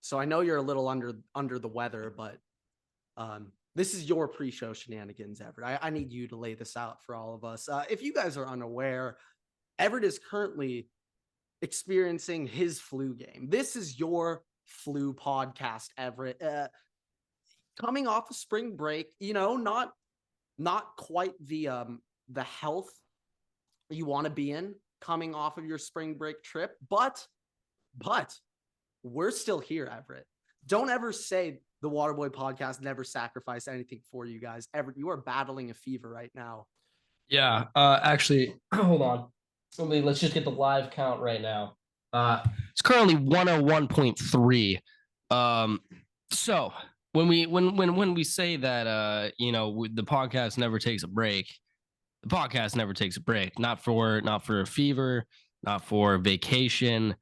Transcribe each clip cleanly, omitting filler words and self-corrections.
So I know you're a little under the weather, but this is your pre-show shenanigans, Everett. I need you to lay this out for all of us. If you guys are unaware, Everett is currently experiencing his flu game. This is your flu podcast, Everett. Coming off of spring break, not quite the health you want to be in coming off of your spring break trip, but we're still here, Everett. Don't ever say the Waterboy podcast never sacrificed anything for you guys. Everett, you are battling a fever right now. Yeah, actually, hold on. Let's just get the live count right now. It's currently 101.3. So when we say that the podcast never takes a break, the podcast never takes a break. Not for a fever, not for vacation,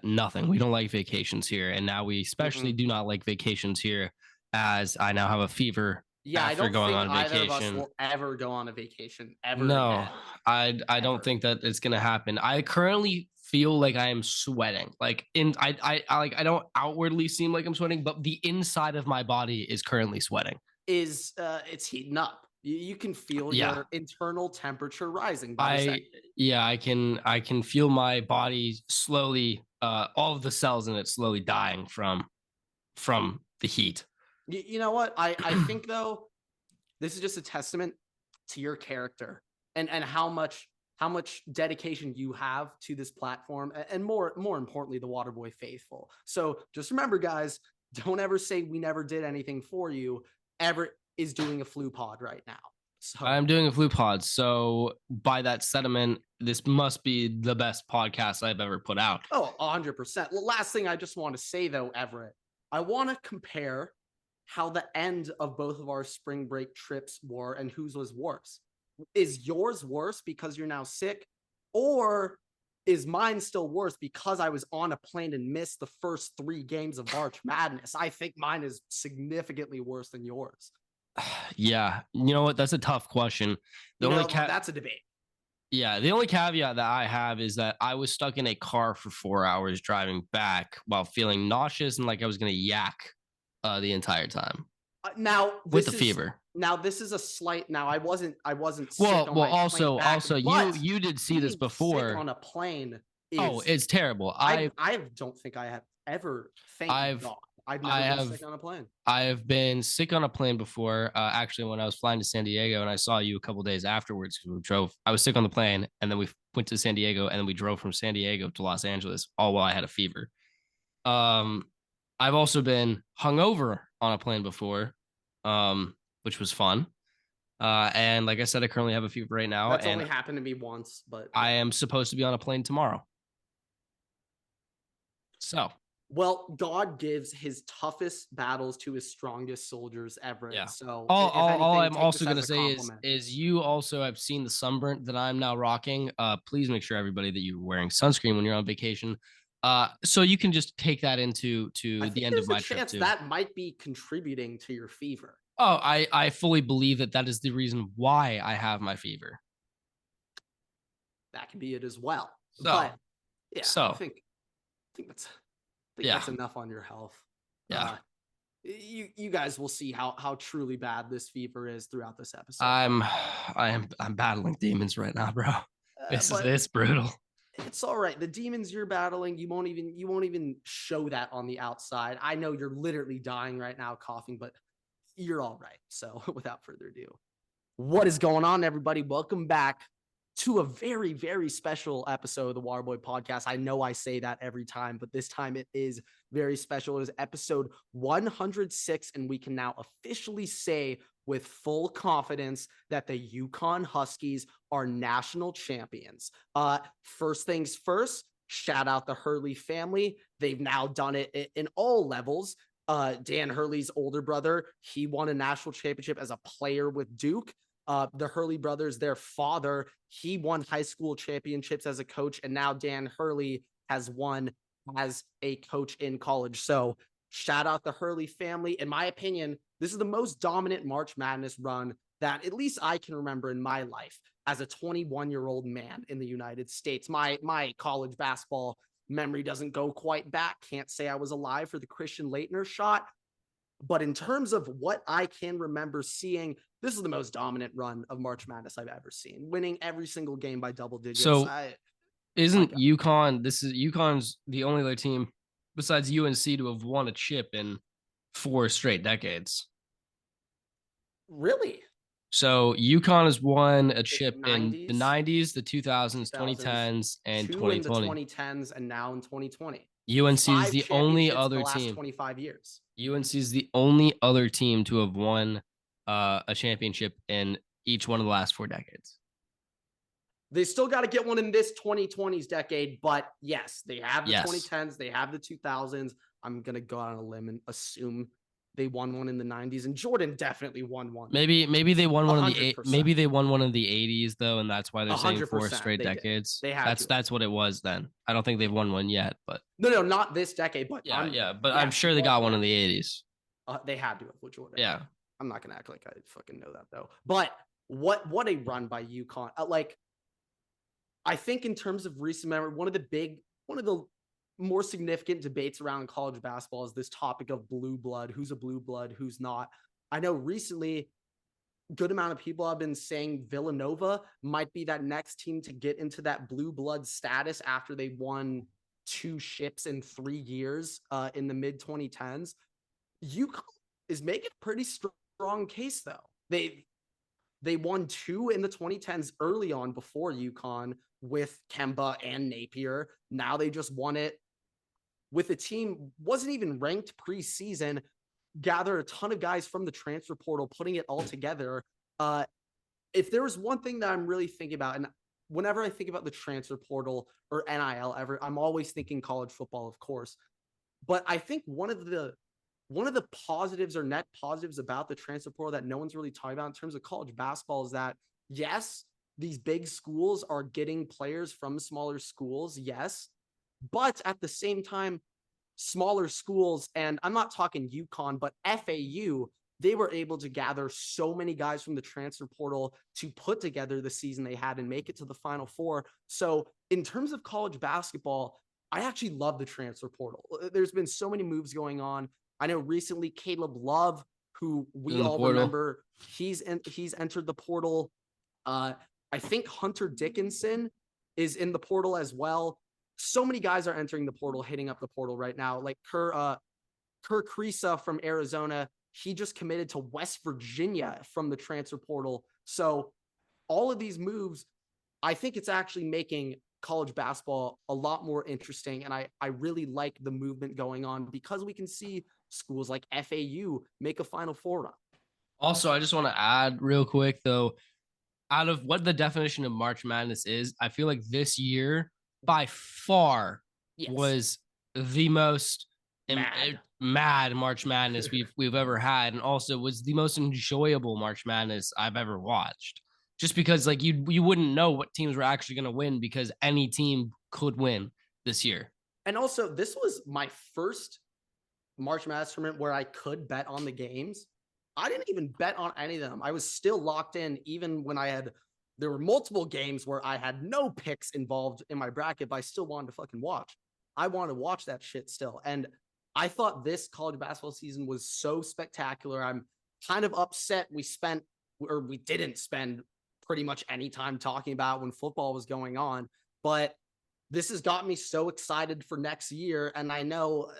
nothing. We don't like vacations here, and now we especially do not like vacations here, as I now have a fever. Yeah, I don't think either of us will ever go on a vacation ever. No, again. I don't think that it's gonna happen. I currently feel like I am sweating. Like I don't outwardly seem like I'm sweating, but the inside of my body is currently sweating. It's heating up. You can feel your internal temperature rising. I can feel my body slowly, all of the cells in it slowly dying from the heat. You know what? I think though, this is just a testament to your character and how much dedication you have to this platform, and more importantly, the Waterboy faithful. So just remember, guys, don't ever say we never did anything for you. Everett is doing a flu pod right now. So I'm doing a flu pod. So by that sentiment, this must be the best podcast I've ever put out. Oh, 100%. Well, last thing I just want to say though, Everett, I want to compare how the end of both of our spring break trips were and whose was worse. Is yours worse because you're now sick, or is mine still worse because I was on a plane and missed the first 3 games of March Madness? I think mine is significantly worse than yours. Yeah, you know what? That's a tough question. That's a debate. Yeah, the only caveat that I have is that I was stuck in a car for 4 hours driving back while feeling nauseous and like I was going to yak the entire time. Now with the fever. Now this is a slight. Now I wasn't. Well, also, you did see this before on a plane. It's terrible. I don't think I have ever. I've never been sick on a plane. I have been sick on a plane before. Actually, when I was flying to San Diego, and I saw you a couple days afterwards because we drove. I was sick on the plane, and then we went to San Diego, and then we drove from San Diego to Los Angeles, all while I had a fever. I've also been hungover on a plane before, which was fun. And like I said, I currently have a fever right now. That's only happened to me once, but I am supposed to be on a plane tomorrow. So, well, God gives his toughest battles to his strongest soldiers ever. Yeah. So all I'm also going to say is you also have seen the sunburn that I'm now rocking. Please make sure everybody that you're wearing sunscreen when you're on vacation. So you can just take that into the end of my trip too. That might be contributing to your fever. Oh, I fully believe that is the reason why I have my fever. That could be it as well. So, but yeah, I think that's enough on your health. Yeah. You guys will see how truly bad this fever is throughout this episode. I'm battling demons right now, bro. It's brutal. It's all right. The demons you're battling, you won't even show that on the outside. I know you're literally dying right now, coughing, but you're all right. So without further ado, what is going on, everybody? Welcome back to a very, very special episode of the Waterboy podcast. I know I say that every time, but this time it is very special. It is episode 106, and we can now officially say with full confidence that the UConn Huskies are national champions. First things first, shout out the Hurley family. They've now done it in all levels. Dan Hurley's older brother, he won a national championship as a player with Duke. The Hurley brothers, their father, he won high school championships as a coach, and now Dan Hurley has won as a coach in college. So shout out the Hurley family. In my opinion, this is the most dominant March Madness run that at least I can remember in my life as a 21-year-old man in the United States. My college basketball Memory doesn't go quite back. Can't say I was alive for the Christian Laettner shot. But in terms of what I can remember seeing, this is the most dominant run of March Madness I've ever seen, winning every single game by double digits. So isn't UConn, UConn's the only other team besides UNC to have won a chip in 4 straight decades. Really? So UConn has won a The chip 90s, in the 90s, the 2000s, 2010s, and 2020. In the 2010s and now in 2020. UNC is the only other in the last team. 25 years. UNC is the only other team to have won a championship in each one of the last 4 decades. They still got to get one in this 2020s decade, but yes, they have the 2010s, they have the 2000s. I'm going to go out on a limb and assume they won one in the 90s, and Jordan definitely won one. Maybe they won one in the maybe they won one in the 80s though, and that's why they're saying 4 straight decades. That's what it was then. I don't think they've won one yet, but no, not this decade. But but I'm sure they got one in the 80s. They had to have with Jordan. Yeah, I'm not gonna act like I fucking know that though. But what a run by UConn! I think in terms of recent memory, one of the more significant debates around college basketball is this topic of blue blood. Who's a blue blood? Who's not? I know recently, a good amount of people have been saying Villanova might be that next team to get into that blue blood status after they won 2 ships in 3 years in the mid 2010s. UConn is making a pretty strong case though. They won 2 in the 2010s early on before UConn with Kemba and Napier. Now they just won it with a team wasn't even ranked preseason, gather a ton of guys from the transfer portal, putting it all together. If there was one thing that I'm really thinking about, and whenever I think about the transfer portal or NIL ever, I'm always thinking college football, of course. But I think one of the positives or net positives about the transfer portal that no one's really talking about in terms of college basketball is that, yes, these big schools are getting players from smaller schools, yes. But at the same time, smaller schools, and I'm not talking UConn, but FAU, they were able to gather so many guys from the transfer portal to put together the season they had and make it to the Final Four. So in terms of college basketball, I actually love the transfer portal. There's been so many moves going on. I know recently Caleb Love, who we all remember, he's entered the portal. I think Hunter Dickinson is in the portal as well. So many guys are entering the portal, hitting up the portal right now. Like Kerr Kriisa from Arizona, he just committed to West Virginia from the transfer portal. So all of these moves, I think it's actually making college basketball a lot more interesting. And I really like the movement going on because we can see schools like FAU make a Final Four run. Also, I just want to add real quick, though, out of what the definition of March Madness is, I feel like this year by far was the most mad March Madness we've ever had, and also was the most enjoyable March Madness I've ever watched. Just because like you wouldn't know what teams were actually going to win because any team could win this year. And also, this was my first March Madness tournament where I could bet on the games. I didn't even bet on any of them. I was still locked in, even when there were multiple games where I had no picks involved in my bracket, but I still wanted to fucking watch. I wanted to watch that shit still. And I thought this college basketball season was so spectacular. I'm kind of upset we didn't spend pretty much any time talking about when football was going on, but this has got me so excited for next year. And I know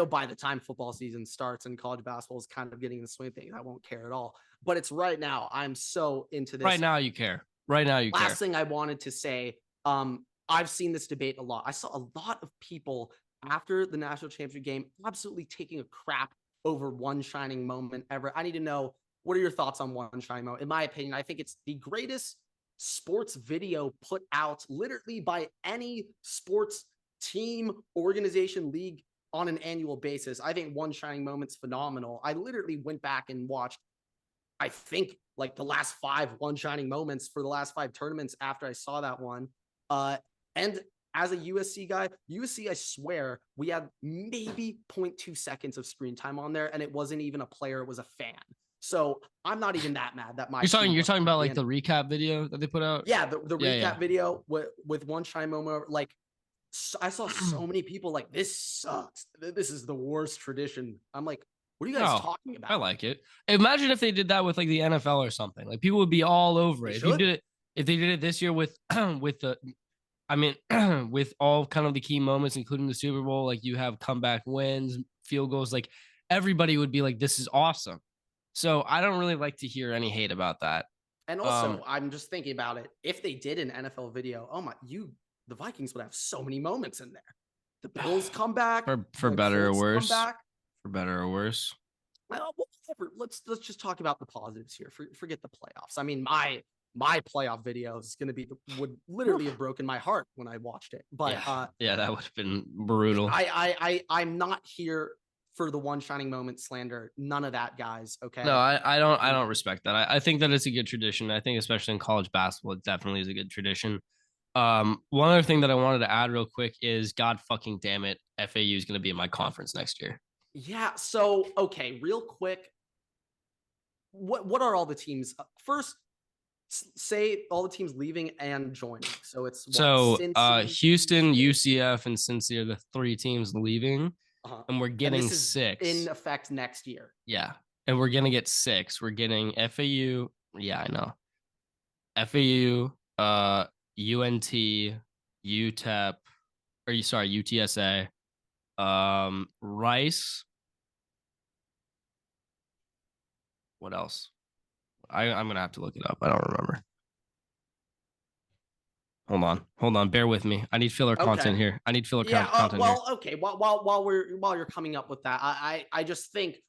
by the time football season starts and college basketball is kind of getting in the swing of things, I won't care at all. But it's right now. I'm so into this. Right now you care. Last thing I wanted to say, I've seen this debate a lot. I saw a lot of people after the national championship game absolutely taking a crap over one shining moment ever. I need to know, what are your thoughts on one shining moment? In my opinion, I think it's the greatest sports video put out literally by any sports team, organization, league on an annual basis. I think one shining moment's phenomenal. I literally went back and watched, I think, like the last 5 one shining moments for the last 5 tournaments after I saw that one. And as a USC guy, USC, I swear, we had maybe 0.2 seconds of screen time on there, and it wasn't even a player, it was a fan. So I'm not even that mad that you're talking about like the recap video that they put out? Yeah, the recap video with one shining moment. Like, I saw so many people like, this sucks. This is the worst tradition. I'm like, what are you guys No, talking I about? like it. Imagine if they did that with like the NFL or something. Like people would be all over They it. If you should. did it, if they did it this year with with the, I mean, with all kind of the key moments, including the Super Bowl, like you have comeback wins, field goals, like everybody would be like, "This is awesome." So I don't really like to hear any hate about that. And Um, also, I'm just thinking about it. If they did an NFL video, oh my, the Vikings would have so many moments in there. The Bills come back, for the better or Colts come worse, back. for better or worse. Whatever. Let's just talk about the positives here. Forget the playoffs. I mean, my playoff video is going to be would literally have broken my heart when I watched it. But Yeah, that would have been brutal. I'm not here for the one shining moment slander. None of that, guys. Okay. No, I don't respect that. I think that it's a good tradition. I think especially in college basketball, it definitely is a good tradition. One other thing that I wanted to add real quick is God fucking damn it, FAU is going to be in my conference next year. Yeah. So okay, real quick, what are all the teams? First, say all the teams leaving and joining. So it's what, So Cincy, Houston, Houston. UCF, and Cincy are the three teams leaving, Uh-huh. and we're And getting this is six. in effect next year. Yeah, and we're gonna get six. We're getting FAU. Yeah, I know. FAU, UNT, UTEP, or sorry, UTSA, Rice. What else? I'm gonna have to look it up. I don't remember. Hold on. Bear with me. I need filler Okay. content here. I need filler Yeah. content here. Well, okay. While you're coming up with that, I just think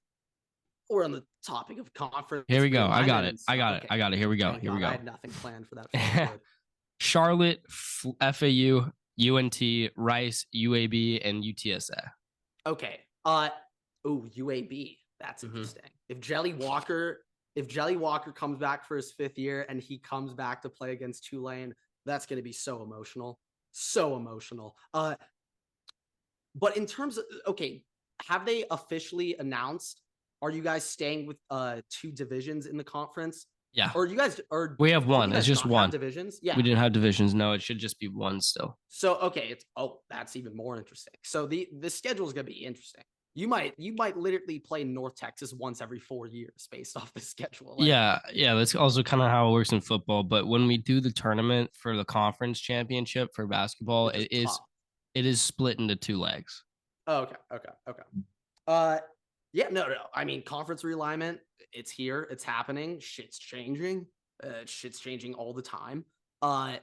we're on the topic of conference Here we go. I got realignment it. and stuff. Okay. I got it. Here we go. Thank Here we God. I go. had nothing planned for that. Feeling good. Charlotte, FAU, UNT, Rice, UAB, and UTSA. Okay. UAB. That's Mhm. interesting. If Jelly Walker comes back for his 5th year and he comes back to play against Tulane, that's going to be so emotional. So emotional. But in terms of, okay, have they officially announced, are you guys staying with 2 divisions in the conference? Yeah. Or you guys or We have do one. you It's guys just not have one. divisions? We Yeah. didn't have divisions. No, it should just be one still. So okay, that's even more interesting. So the schedule is gonna be interesting. You might literally play North Texas once every 4 years based off the schedule. Like, Yeah. That's also kind of how it works in football. But when we do the tournament for the conference championship for basketball, it's just tough. it is split into 2 legs. Oh, okay. Uh, yeah, no. I mean, conference realignment, it's here, it's happening. Shit's changing. Shit's changing all the time. A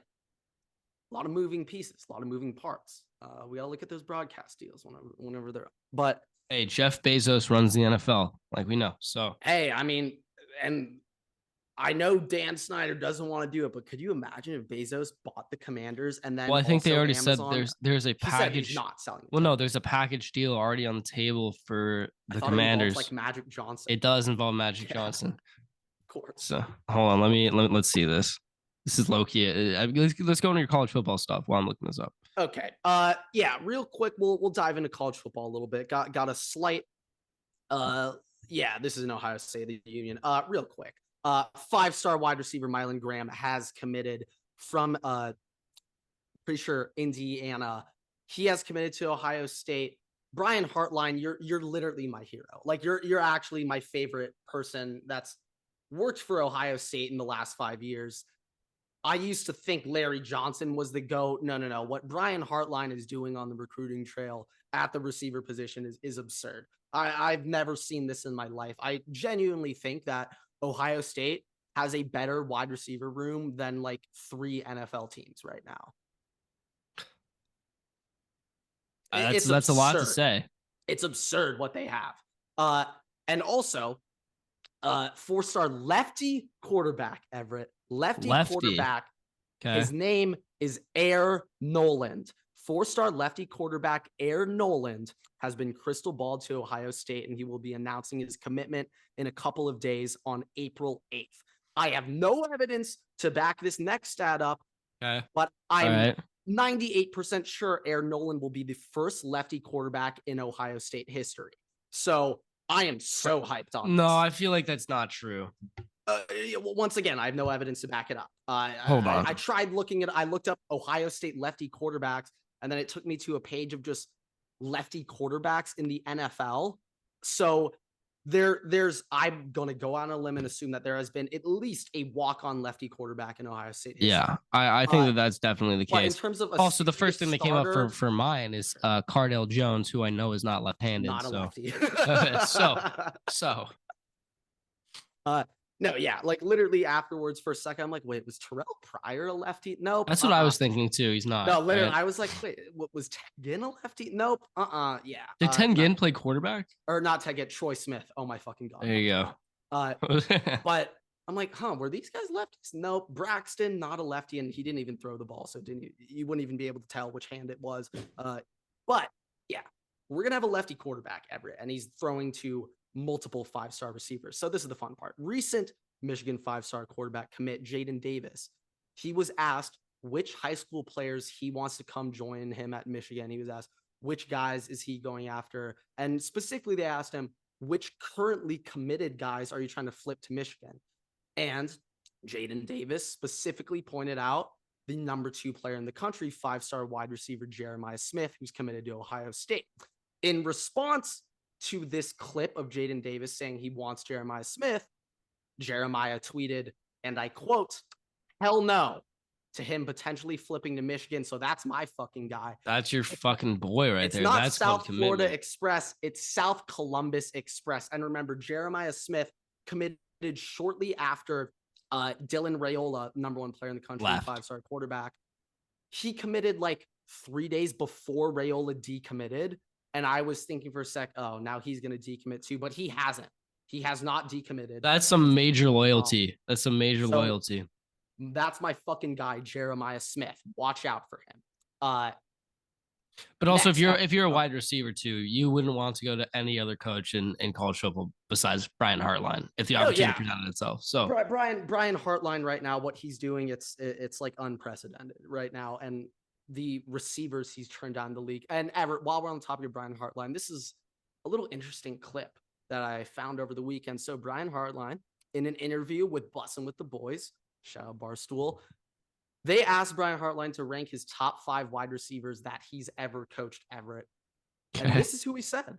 lot of moving pieces, a lot of moving parts. We gotta look at those broadcast deals whenever they're up. But Hey, Jeff Bezos runs the NFL, like we know. So hey, I mean, and I know Dan Snyder doesn't want to do it, but could you imagine if Bezos bought the Commanders and then well, I think they also already Amazon? said there's a He said he's package. not selling. Well, no, there's a package deal already on the table for I the thought it involved Commanders. like Magic Johnson. It does involve Magic Yeah, Johnson. of course. So hold on, let's see this. This is low key. Let's go into your college football stuff while I'm looking this up. Okay. Yeah, real quick, we'll dive into college football a little bit. Got a slight yeah, this is an Ohio State Union. Real quick. 5-star wide receiver Mylan Graham has committed from pretty sure Indiana. He has committed to Ohio State. Brian Hartline, you're literally my hero. Like you're actually my favorite person that's worked for Ohio State in the last 5 years. I used to think Larry Johnson was the GOAT. No. What Brian Hartline is doing on the recruiting trail at the receiver position is absurd. I've never seen this in my life. I genuinely think that Ohio State has a better wide receiver room than like 3 NFL teams right now. That's a lot to say. It's absurd what they have. And also, 4-star lefty quarterback, Everett. Lefty quarterback. Okay. His name is Air Noland. 4-star lefty quarterback Air Noland has been crystal balled to Ohio State, and he will be announcing his commitment in a couple of days on April 8th. I have no evidence to back this next stat up, but I'm 98% sure Air Noland will be the first lefty quarterback in Ohio State history. So I am so hyped on this. No, I feel like that's not true. Once again, I have no evidence to back it up. Hold on. I tried looking at. I looked up Ohio State lefty quarterbacks. and then it took me to a page of just lefty quarterbacks in the NFL. So I'm going to go on a limb and assume that there has been at least a walk-on lefty quarterback in Ohio State history. Yeah, I think that that's definitely the But in case. terms of Also, the first thing that came up starter, for mine is Cardale Jones, who I know is not left-handed. not a lefty. So. No, yeah, like literally afterwards for a second, I'm like, wait, was Terrell Pryor a lefty? Nope. That's what I was thinking too. He's not. No, literally, right? I was like, wait, what was Tegin a lefty? Nope. Yeah. Did Tengen no. play quarterback? Or not Tegin, Troy Smith. Oh my fucking god. There you go. But I'm like, were these guys lefties? Nope. Braxton, not a lefty, and he didn't even throw the ball, so you wouldn't even be able to tell which hand it was. But yeah, we're gonna have a lefty quarterback, Everett, and he's throwing to multiple 5-star receivers. So this is the fun part. Recent Michigan 5-star quarterback commit Jaden Davis. He was asked which high school players he wants to come join him at Michigan. He was asked which guys is he going after, and specifically they asked him which currently committed guys are you trying to flip to Michigan. And Jaden Davis specifically pointed out the number 2 player in the country, 5-star wide receiver Jeremiah Smith, who's committed to Ohio State. In response to this clip of Jaden Davis saying he wants Jeremiah Smith, Jeremiah tweeted, and I quote, "Hell no," to him potentially flipping to Michigan. So that's my fucking guy. That's your fucking boy right there. It's not that's South Florida Express. It's South Columbus Express. And remember, Jeremiah Smith committed shortly after Dylan Raiola, number 1 player in the country, 5-star quarterback. He committed like 3 days before Raiola decommitted. And I was thinking for a sec, oh, now he's going to decommit too, but he hasn't. He has not decommitted. That's some major loyalty. That's some major loyalty. That's my fucking guy, Jeremiah Smith. Watch out for him. But also, if you're a wide receiver too, you wouldn't want to go to any other coach in college football besides Brian Hartline if the opportunity presented itself. So Brian Hartline right now, what he's doing, it's like unprecedented right now, and the receivers he's turned down the league. And Everett, while we're on the topic of Brian Hartline, this is a little interesting clip that I found over the weekend. So Brian Hartline, in an interview with Bussin' with the Boys, shout out Barstool, they asked Brian Hartline to rank his top 5 wide receivers that he's ever coached Everett. And this is who he said.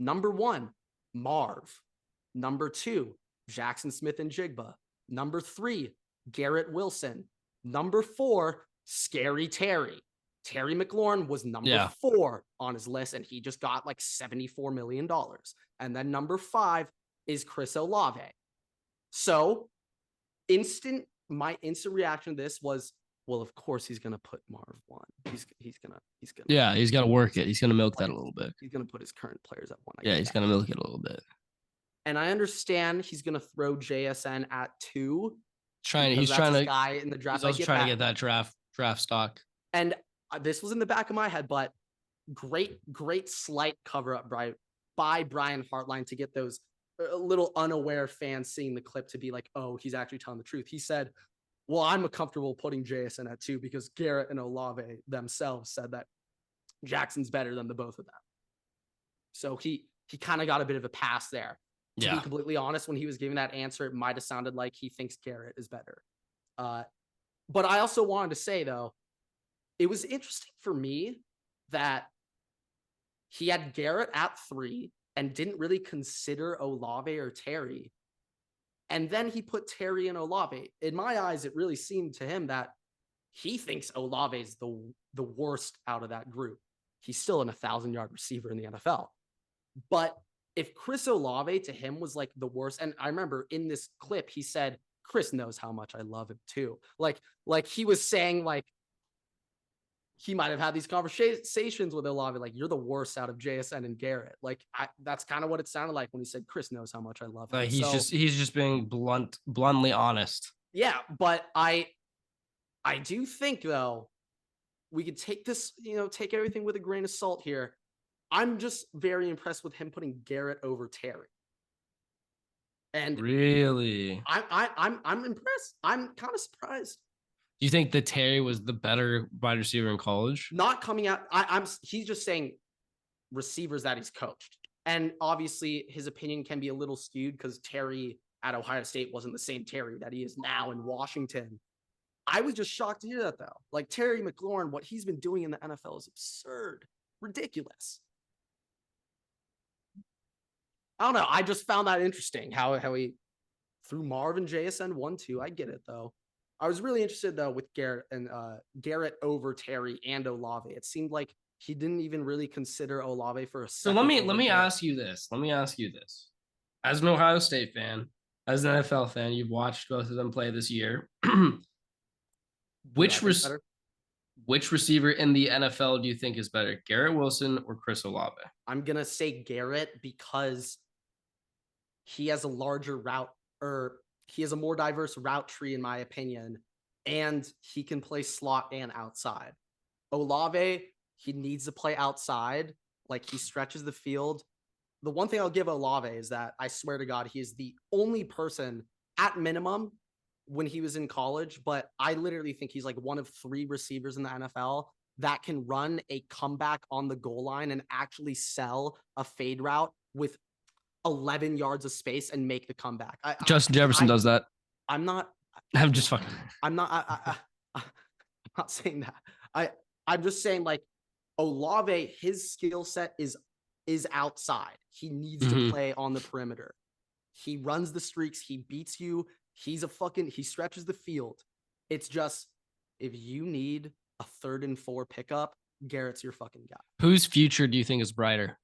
Number 1, Marv. Number 2, Jackson Smith and Jigba. Number 3, Garrett Wilson. Number 4, Scary Terry. Terry McLaurin was number 4 on his list, and he just got like $74 million. And then number 5 is Chris Olave. So my instant reaction to this was, well, of course he's gonna put Marv 1. He's gonna yeah, he's gotta work it. He's gonna milk that a little bit. He's gonna put his current players at 1. Yeah, he's gonna milk it a little bit. And I understand he's gonna throw JSN at 2. He's trying to guy in the draft. He's also trying to get that draft stock. And this was in the back of my head, but great slight cover up by Brian Hartline to get those little unaware fans seeing the clip to be like, oh, he's actually telling the truth. He said, well, I'm comfortable putting JSN at 2 because Garrett and Olave themselves said that Jackson's better than the both of them. So he kind of got a bit of a pass there. To be completely honest, when he was giving that answer, it might have sounded like he thinks Garrett is better. But I also wanted to say, though, it was interesting for me that he had Garrett at 3 and didn't really consider Olave or Terry. And then he put Terry and Olave. In my eyes, it really seemed to him that he thinks Olave is the worst out of that group. He's still an 1,000-yard receiver in the NFL. But if Chris Olave to him was like the worst, and I remember in this clip, he said, Chris knows how much I love him too. Like he was saying, like, he might have had these conversations with Olave, like, you're the worst out of JSN and Garrett. Like, that's kind of what it sounded like when he said, Chris knows how much I love him. He's just being bluntly honest. Yeah, but I do think, though, we could take this, take everything with a grain of salt here. I'm just very impressed with him putting Garrett over Terry. And really, I'm impressed. I'm kind of surprised. Do you think that Terry was the better wide receiver in college? Not coming out. He's just saying receivers that he's coached. And obviously his opinion can be a little skewed because Terry at Ohio State wasn't the same Terry that he is now in Washington. I was just shocked to hear that, though. Like, Terry McLaurin, what he's been doing in the NFL is absurd, ridiculous. I don't know. I just found that interesting how he threw Marvin JSN 1-2. I get it, though. I was really interested, though, with Garrett and Garrett over Terry and Olave. It seemed like he didn't even really consider Olave for a So second. let me ask you this. Let me ask you this. As an Ohio State fan, as an NFL fan, you've watched both of them play this year. which receiver in the NFL do you think is better, Garrett Wilson or Chris Olave? I'm gonna say Garrett because he has a larger route, or he has a more diverse route tree, in my opinion, and he can play slot and outside. Olave, he needs to play outside. Like, he stretches the field. The one thing I'll give Olave is that I swear to God, he is the only person at minimum when he was in college, but I literally think he's like one of 3 receivers in the NFL that can run a comeback on the goal line and actually sell a fade route with 11 yards of space and make the comeback. Justin Jefferson does that. I'm not. I'm just fucking. I'm not. I'm not saying that. I'm just saying, like, Olave, his skill set is outside. He needs to play on the perimeter. He runs the streaks. He beats you. He stretches the field. It's just, if you need a 3rd and 4 pickup, Garrett's your fucking guy. Whose future do you think is brighter?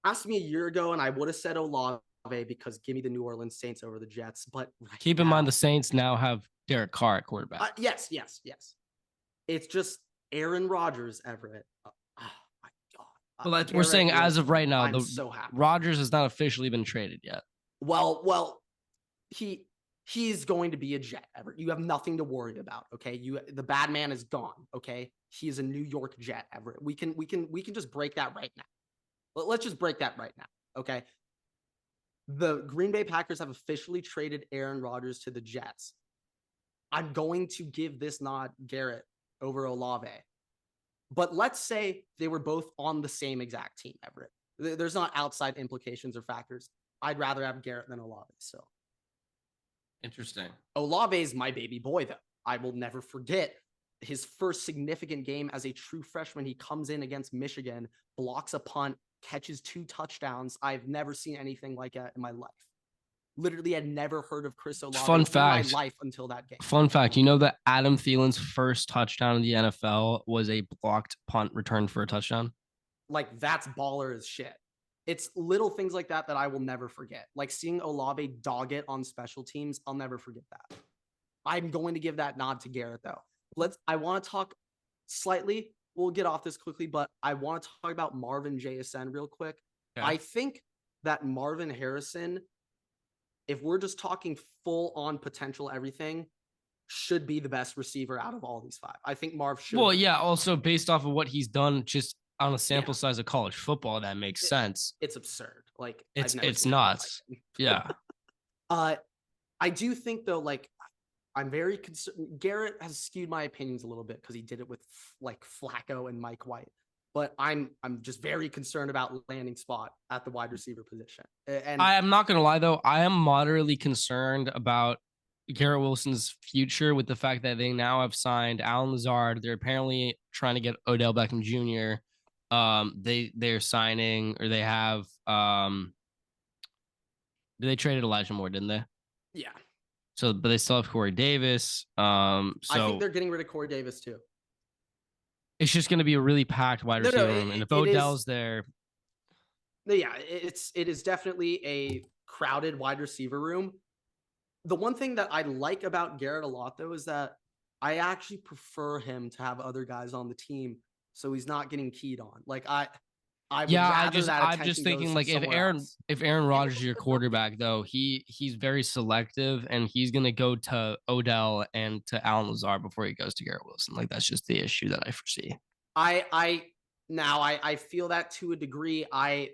Asked me a year ago, and I would have said Olave because give me the New Orleans Saints over the Jets. But keep in mind, the Saints now have Derek Carr at quarterback. Yes. It's just Aaron Rodgers, Everett. Oh my God. Well, we're saying as of right now, I'm so happy. Rodgers has not officially been traded yet. Well, he's going to be a Jet, Everett. You have nothing to worry about. Okay, the bad man is gone. Okay, he is a New York Jet, Everett. We can just break that right now. Let's just break that right now. Okay. The Green Bay Packers have officially traded Aaron Rodgers to the Jets. I'm going to give this nod Garrett over Olave. But let's say they were both on the same exact team, Everett. There's not outside implications or factors. I'd rather have Garrett than Olave. So interesting. Olave is my baby boy, though. I will never forget his first significant game as a true freshman. He comes in against Michigan, blocks a punt, catches 2 touchdowns. I've never seen anything like that in my life. Literally had never heard of Chris Olave in my life until that game. Fun fact, you know that Adam Thielen's first touchdown in the NFL was a blocked punt return for a touchdown? Like, that's baller as shit. It's little things like that that I will never forget. Like, seeing Olave dog it on special teams, I'll never forget that. I'm going to give that nod to Garrett, though. I want to talk slightly. We'll get off this quickly, but I want to talk about Marvin JSN real quick. Okay. I think that Marvin Harrison, if we're just talking full on potential everything, should be the best receiver out of all these 5. I think Marv should. Well, yeah, also based off of what he's done just on a sample size of college football, that makes sense. It's absurd. Like, it's nuts. Yeah. I do think, though, like, I'm very concerned. Garrett has skewed my opinions a little bit because he did it with like Flacco and Mike White. But I'm just very concerned about landing spot at the wide receiver position. And I am not going to lie, though. I am moderately concerned about Garrett Wilson's future with the fact that they now have signed Allen Lazard. They're apparently trying to get Odell Beckham Jr. They're signing, or they have they traded Elijah Moore, didn't they? Yeah. So, but they still have Corey Davis. I think they're getting rid of Corey Davis too. It's just going to be a really packed wide receiver room, and if Odell's there, yeah, it is definitely a crowded wide receiver room. The one thing that I like about Garrett a lot, though, is that I actually prefer him to have other guys on the team, so he's not getting keyed on. Like, I'm just thinking, like, if Aaron Rodgers is your quarterback, though, he's very selective, and he's gonna go to Odell and to Allen Lazard before he goes to Garrett Wilson. Like, that's just the issue that I foresee. I feel that to a degree. I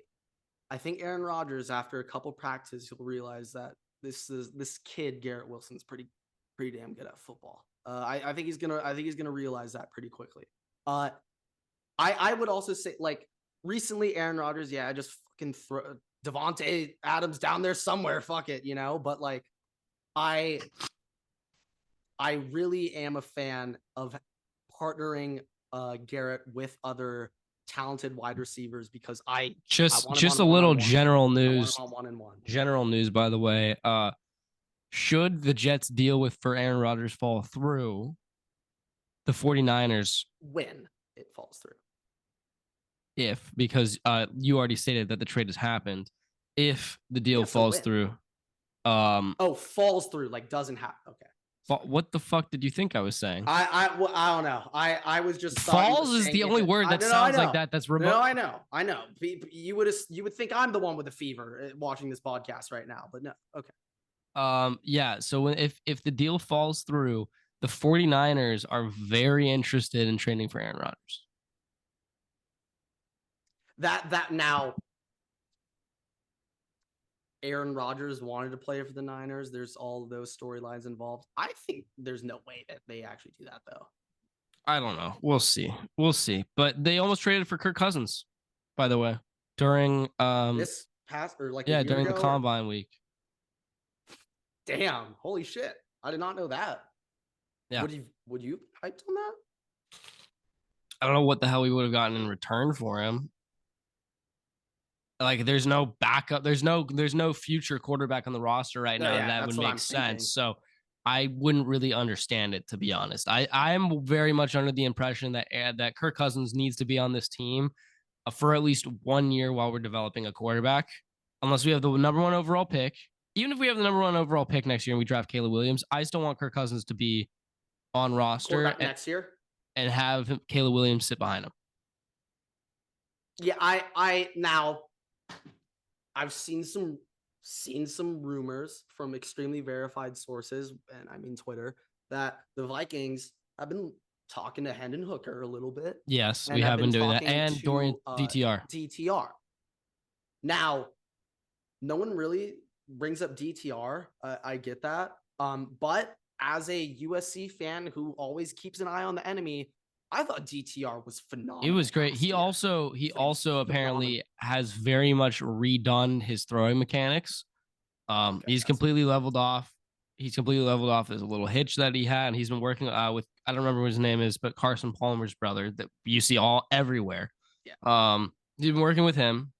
think Aaron Rodgers, after a couple practices, he'll realize that this kid Garrett Wilson's pretty damn good at football. I think he's gonna realize that pretty quickly. I would also say, like, recently, Aaron Rodgers, I just fucking throw Devontae Adams down there somewhere. Fuck it, you know? But, like, I I really am a fan of partnering Garrett with other talented wide receivers because I Just want him on a little one-on-one. general I want news. him on 1-1. General news, by the way. Should the Jets deal with for Aaron Rodgers fall through, the 49ers when it falls through. Because you already stated that the trade has happened. If the deal falls through, falls through, like doesn't happen. Okay. What the fuck did you think I was saying? I don't know. I was just falls is the only word that sounds like that. That's remote. No, I know. You would think I'm the one with the fever watching this podcast right now, but no. Okay. Yeah. So if the deal falls through, the 49ers are very interested in trading for Aaron Rodgers. That now. Aaron Rodgers wanted to play for the Niners. There's all of those storylines involved. I think there's no way that they actually do that, though. I don't know. We'll see. But they almost traded for Kirk Cousins, by the way, during this past or like during the combine week. Damn! Holy shit! I did not know that. Yeah. Would you hyped on that? I don't know what the hell we would have gotten in return for him. Like, there's no backup. There's no future quarterback on the roster right now that would make sense. So I wouldn't really understand it, to be honest. I'm very much under the impression that Kirk Cousins needs to be on this team for at least 1 year while we're developing a quarterback, unless we have the number 1 overall pick. Even if we have the number 1 overall pick next year and we draft Caleb Williams, I still want Kirk Cousins to be on roster next year and have Caleb Williams sit behind him. Yeah, I've seen some rumors from extremely verified sources, and I mean Twitter, that the Vikings have been talking to Hendon Hooker a little bit. Yes, we have been doing that. And Dorian DTR. DTR. Now, no one really brings up DTR. I get that. But as a USC fan who always keeps an eye on the enemy, I thought DTR was phenomenal. It was great. He also apparently has very much redone his throwing mechanics. He's completely leveled off. He's completely leveled off his little hitch that he had. And he's been working with, I don't remember what his name is, but Carson Palmer's brother that you see everywhere. Yeah. He's been working with him.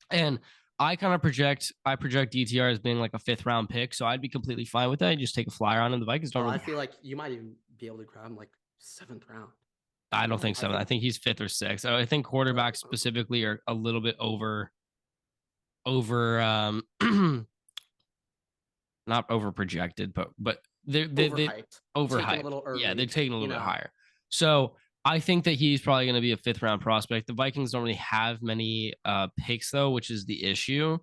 And I project DTR as being like a 5th round pick. So I'd be completely fine with that. You just take a flyer on him. The Vikings don't really. I feel like you might even be able to grab him like 7th round. I don't think 7th. I think he's 5th or 6th. I think quarterbacks specifically are a little bit over not over projected, but they're overhyped. Yeah, they're taking a little bit higher. So I think that he's probably going to be a 5th round prospect. The Vikings don't really have many picks though, which is the issue.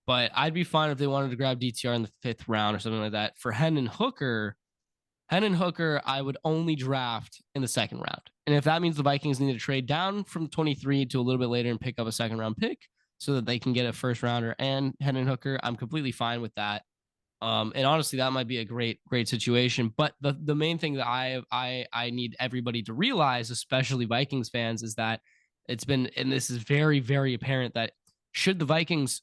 But I'd be fine if they wanted to grab DTR in the 5th round or something like that. For Hendon Hooker, I would only draft in the 2nd round. And if that means the Vikings need to trade down from 23 to a little bit later and pick up a 2nd round pick so that they can get a 1st rounder and Hendon Hooker, I'm completely fine with that. And honestly, that might be a great situation. But the main thing that I need everybody to realize, especially Vikings fans, is that it's been, and this is very, very apparent, that should the Vikings,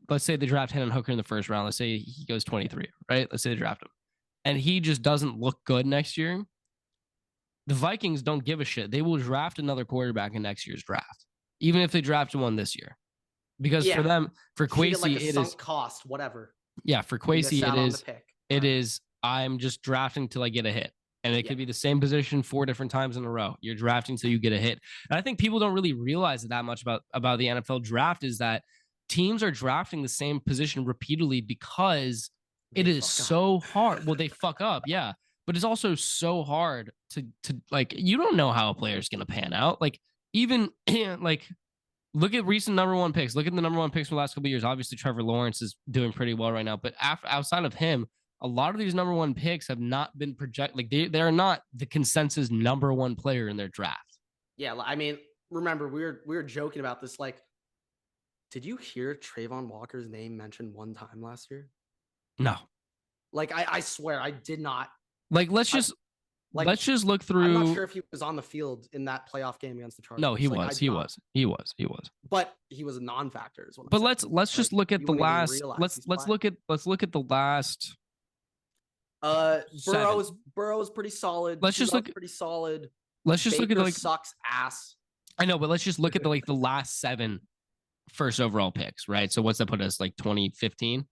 let's say they draft Hendon Hooker in the 1st round, let's say he goes 23, right? Let's say they draft him, and he just doesn't look good next year, the Vikings don't give a shit. They will draft another quarterback in next year's draft, even if they drafted one this year. Because for them, for Kwesi, it is cost, whatever. Yeah, for Kwesi, it is, I'm just drafting till I get a hit. And it could be the same position 4 different times in a row. You're drafting till you get a hit. And I think people don't really realize that much about the NFL draft, is that teams are drafting the same position repeatedly because it is so hard. Well, they fuck up, yeah. But it's also so hard to like, you don't know how a player is going to pan out. Like, even like, look at recent number 1 picks. Look at the number 1 picks from the last couple of years. Obviously, Trevor Lawrence is doing pretty well right now. But outside of him, a lot of these number 1 picks have not been projected. Like, they're not the consensus number 1 player in their draft. Yeah, I mean, remember, we were joking about this. Like, did you hear Trayvon Walker's name mentioned 1 time last year? No. Like, I swear, I did not. Like, let's just look through. I'm not sure if he was on the field in that playoff game against the Chargers. No, he was. But he was a non-factor. But let's just look at the last. Let's look at the last Burrow is pretty solid. Let's just look. Pretty solid. Let's just look at Baker sucks ass. I know, but let's just look at the last 7 first overall picks, right? So what's that put us, like 2015,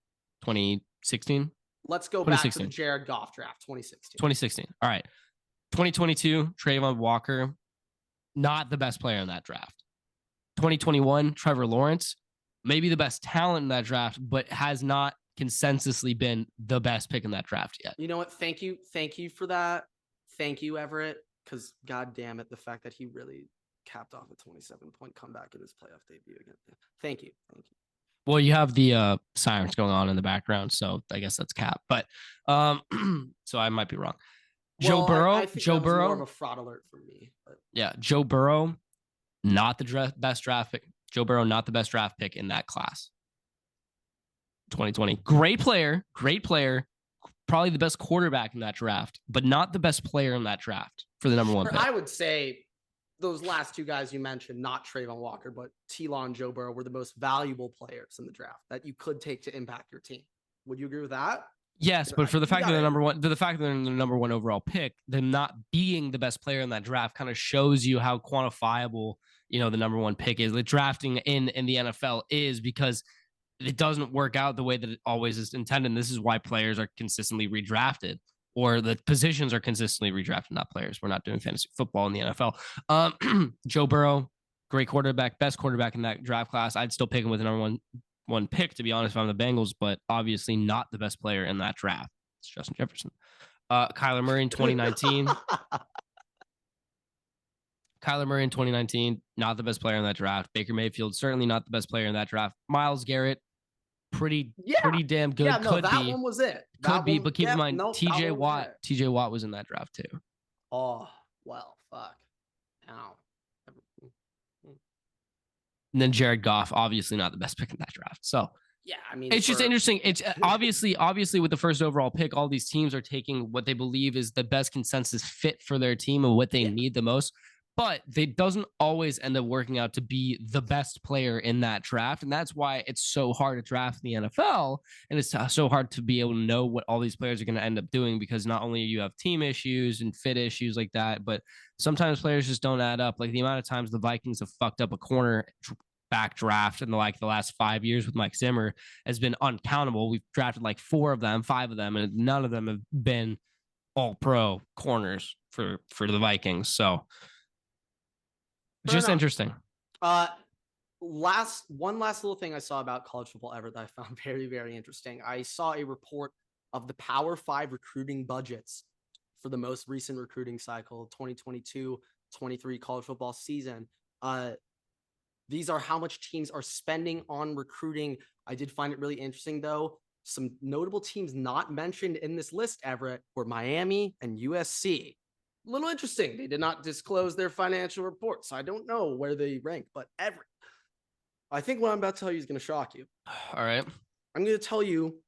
2016? Let's go back to the Jared Goff draft, 2016. 2016. All right. 2022, Trayvon Walker, not the best player in that draft. 2021, Trevor Lawrence, maybe the best talent in that draft, but has not consensusly been the best pick in that draft yet. You know what? Thank you for that. Thank you, Everett, because God damn it, the fact that he really capped off a 27-point comeback in his playoff debut again. Thank you. Well, you have the sirens going on in the background, so I guess that's cap. But so I might be wrong. Joe Burrow. I think that was more of a fraud alert for me. But. Yeah, Joe Burrow, not the best draft pick. Joe Burrow, not the best draft pick in that class. 2020, great player, probably the best quarterback in that draft, but not the best player in that draft for the number 1 pick. I would say those last 2 guys you mentioned, not Trayvon Walker, but T-Law and Joe Burrow, were the most valuable players in the draft that you could take to impact your team. Would you agree with that? Yes, but for the fact that they're the number 1 overall pick, them not being the best player in that draft kind of shows you how quantifiable, the number 1 pick is. Like drafting in the NFL is, because it doesn't work out the way that it always is intended. And this is why players are consistently redrafted, or the positions are consistently redrafted, not players. We're not doing fantasy football in the NFL. Joe Burrow, great quarterback, best quarterback in that draft class. I'd still pick him with the number one pick, to be honest, if I'm the Bengals, but obviously not the best player in that draft. It's Justin Jefferson. Kyler Murray in 2019. Kyler Murray in 2019, not the best player in that draft. Baker Mayfield, certainly not the best player in that draft. Myles Garrett, pretty damn good. Yeah, no, that one was it. But keep in mind, TJ Watt was in that draft too. Oh, well, fuck. Ow. And then Jared Goff, obviously not the best pick in that draft. So yeah, I mean, it's just interesting. It's obviously with the first overall pick, all these teams are taking what they believe is the best consensus fit for their team and what they need the most. But it doesn't always end up working out to be the best player in that draft. And that's why it's so hard to draft in the NFL. And it's so hard to be able to know what all these players are going to end up doing, because not only you have team issues and fit issues like that, but sometimes players just don't add up. Like the amount of times the Vikings have fucked up a cornerback draft in the last 5 years with Mike Zimmer has been uncountable. We've drafted like 5 of them, and none of them have been all pro corners for the Vikings. So just interesting. One last little thing I saw about college football, Everett, that I found very, very interesting. I saw a report of the Power 5 recruiting budgets for the most recent recruiting cycle, 2022-23 college football season. These are how much teams are spending on recruiting. I did find it really interesting, though. Some notable teams not mentioned in this list, Everett, were Miami and USC. A little interesting. They did not disclose their financial reports, so I don't know where they rank, but Everett, I think what I'm about to tell you is going to shock you. All right. I'm going to tell you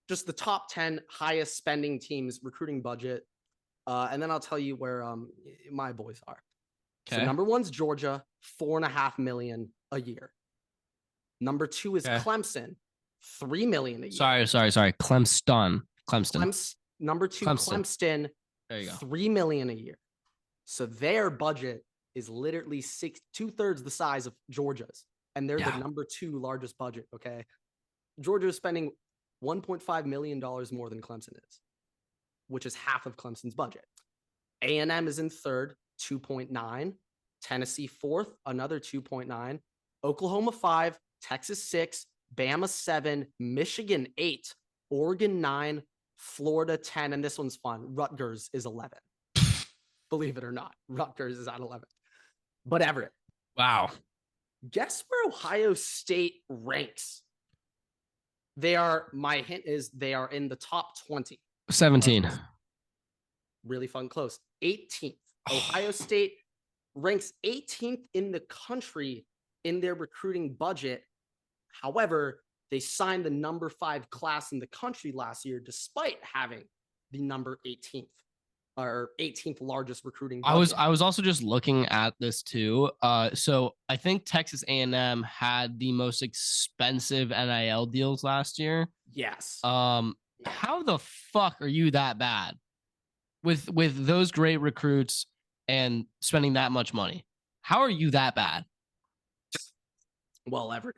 just the top 10 highest spending teams recruiting budget, and then I'll tell you where my boys are. Okay. So number 1's Georgia, $4.5 million a year. Number 2 is Clemson, $3 million a year. Sorry. Clemson. Number 2, Clemson. There you go. $3 million a year. So their budget is literally 2/3 the size of Georgia's, and they're the number 2 largest budget. Okay, Georgia is spending $1.5 million more than Clemson is, which is half of Clemson's budget. A&M is in 3rd, 2.9. Tennessee 4th, another 2.9. Oklahoma 5, Texas 6, Bama 7, Michigan 8, Oregon 9. Florida 10, and this one's fun. Rutgers is 11. Believe it or not, Rutgers is at 11. But Everett, wow, guess where Ohio State ranks? My hint is they are in the top 20. 17. Really fun, close. 18th. Ohio State ranks 18th in the country in their recruiting budget. However, they signed the number 5 class in the country last year, despite having the number 18th or 18th largest recruiting budget. I was also just looking at this too. So I think Texas A&M had the most expensive NIL deals last year. Yes. how the fuck are you that bad with those great recruits and spending that much money? How are you that bad? Well, Everett,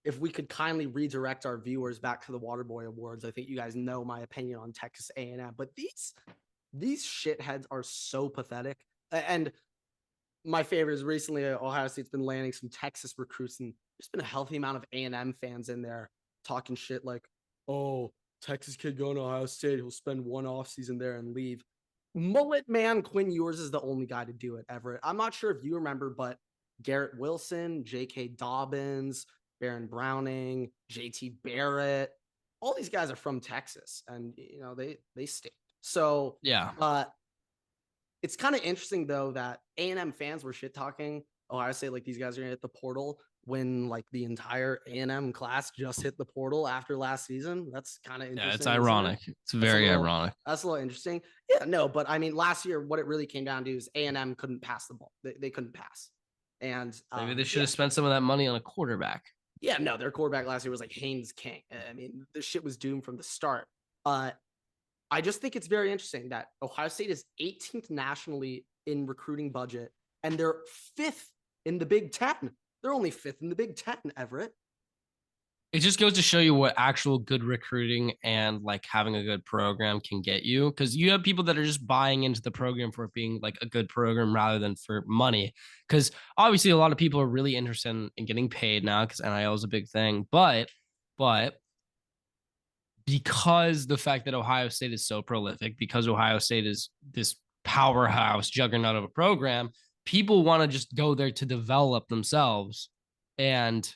if we could kindly redirect our viewers back to the Waterboy Awards, I think you guys know my opinion on Texas A&M. But these shitheads are so pathetic. And my favorite is recently Ohio State's been landing some Texas recruits, and there's been a healthy amount of A&M fans in there talking shit like, "Oh, Texas kid going to Ohio State, he'll spend one offseason there and leave." Mullet man Quinn Ewers is the only guy to do it, Everett. I'm not sure if you remember, but Garrett Wilson, J.K. Dobbins, Baron Browning, J.T. Barrett, all these guys are from Texas, and they stink. So Yeah. It's kind of interesting though that A&M fans were shit talking Ohio State like these guys are gonna hit the portal when like the entire A&M class just hit the portal after last season. That's kind of interesting. Yeah, it's ironic. It's very ironic. That's a little interesting. Yeah, no, but I mean, last year what it really came down to is A&M couldn't pass the ball. They couldn't pass, and maybe they should have spent some of that money on a quarterback. Yeah, no, their quarterback last year was like Haynes King. I mean, this shit was doomed from the start. I just think it's very interesting that Ohio State is 18th nationally in recruiting budget, and they're 5th in the Big Ten. They're only 5th in the Big Ten, Everett. It just goes to show you what actual good recruiting and like having a good program can get you. Because you have people that are just buying into the program for it being like a good program rather than for money. Because obviously a lot of people are really interested in getting paid now because NIL is a big thing. But because the fact that Ohio State is so prolific, because Ohio State is this powerhouse juggernaut of a program, people want to just go there to develop themselves and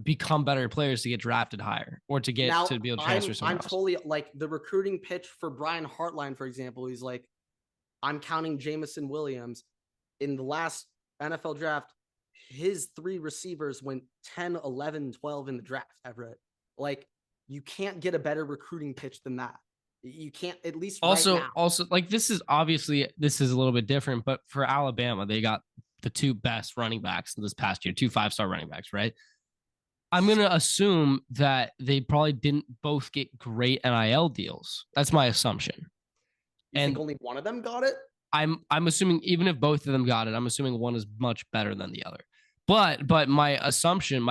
become better players to get drafted higher or to get to be able to transfer somewhere else. Totally like the recruiting pitch for Brian Hartline, for example. He's like, I'm counting Jamison Williams. In the last NFL draft, his 3 receivers went 10, 11, 12 in the draft, Everett. Like, you can't get a better recruiting pitch than that. You can't, at least also right now. Also like this is a little bit different, but for Alabama, they got the 2 best running backs this past year, 2 5-star running backs, right? I'm going to assume that they probably didn't both get great NIL deals. That's my assumption. You think only one of them got it? I'm assuming even if both of them got it, I'm assuming one is much better than the other. But my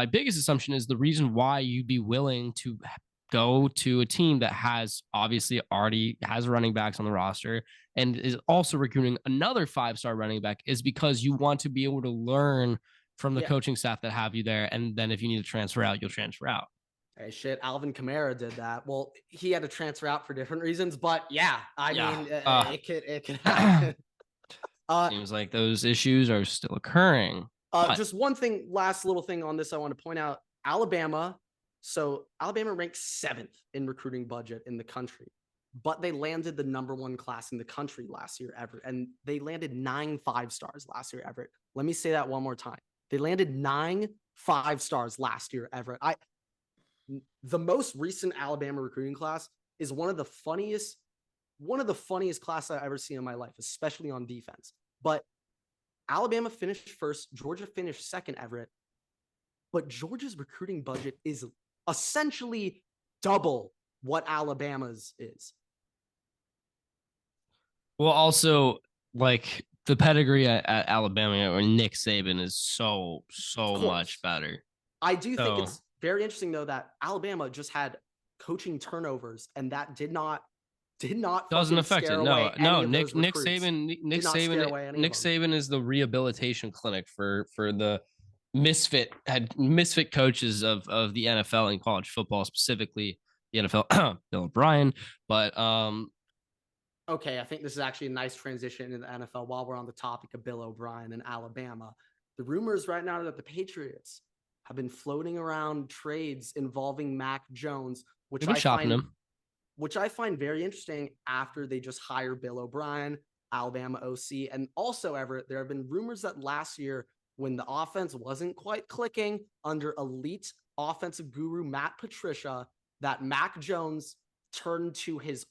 biggest assumption is the reason why you'd be willing to go to a team that has obviously already has running backs on the roster and is also recruiting another 5-star running back is because you want to be able to learn from the coaching staff that have you there. And then if you need to transfer out, you'll transfer out. Hey, shit, Alvin Kamara did that. Well, he had to transfer out for different reasons, but I mean, it could happen. Seems like those issues are still occurring. Just one thing, last little thing on this I want to point out. Alabama. So Alabama ranked 7th in recruiting budget in the country, but they landed the #1 class in the country last year, Everett, and they landed 9 5-stars last year, Everett. Let me say that one more time. They landed 9 5-stars last year, Everett. The most recent Alabama recruiting class is one of the funniest classes I've ever seen in my life, especially on defense. But Alabama finished first, Georgia finished second, Everett. But Georgia's recruiting budget is essentially double what Alabama's is. Well, also, like the pedigree at Alabama or Nick Saban is so much better. I do think it's very interesting though that Alabama just had coaching turnovers, and that did not doesn't affect it. No. Nick Saban is the rehabilitation clinic for the misfit coaches of the NFL and college football, specifically the NFL. Bill O'Brien, but okay, I think this is actually a nice transition in the NFL while we're on the topic of Bill O'Brien and Alabama. The rumors right now are that the Patriots have been floating around trades involving Mac Jones, which I find very interesting after they just hired Bill O'Brien, Alabama OC. And also, Everett, there have been rumors that last year when the offense wasn't quite clicking under elite offensive guru Matt Patricia, that Mac Jones turned to his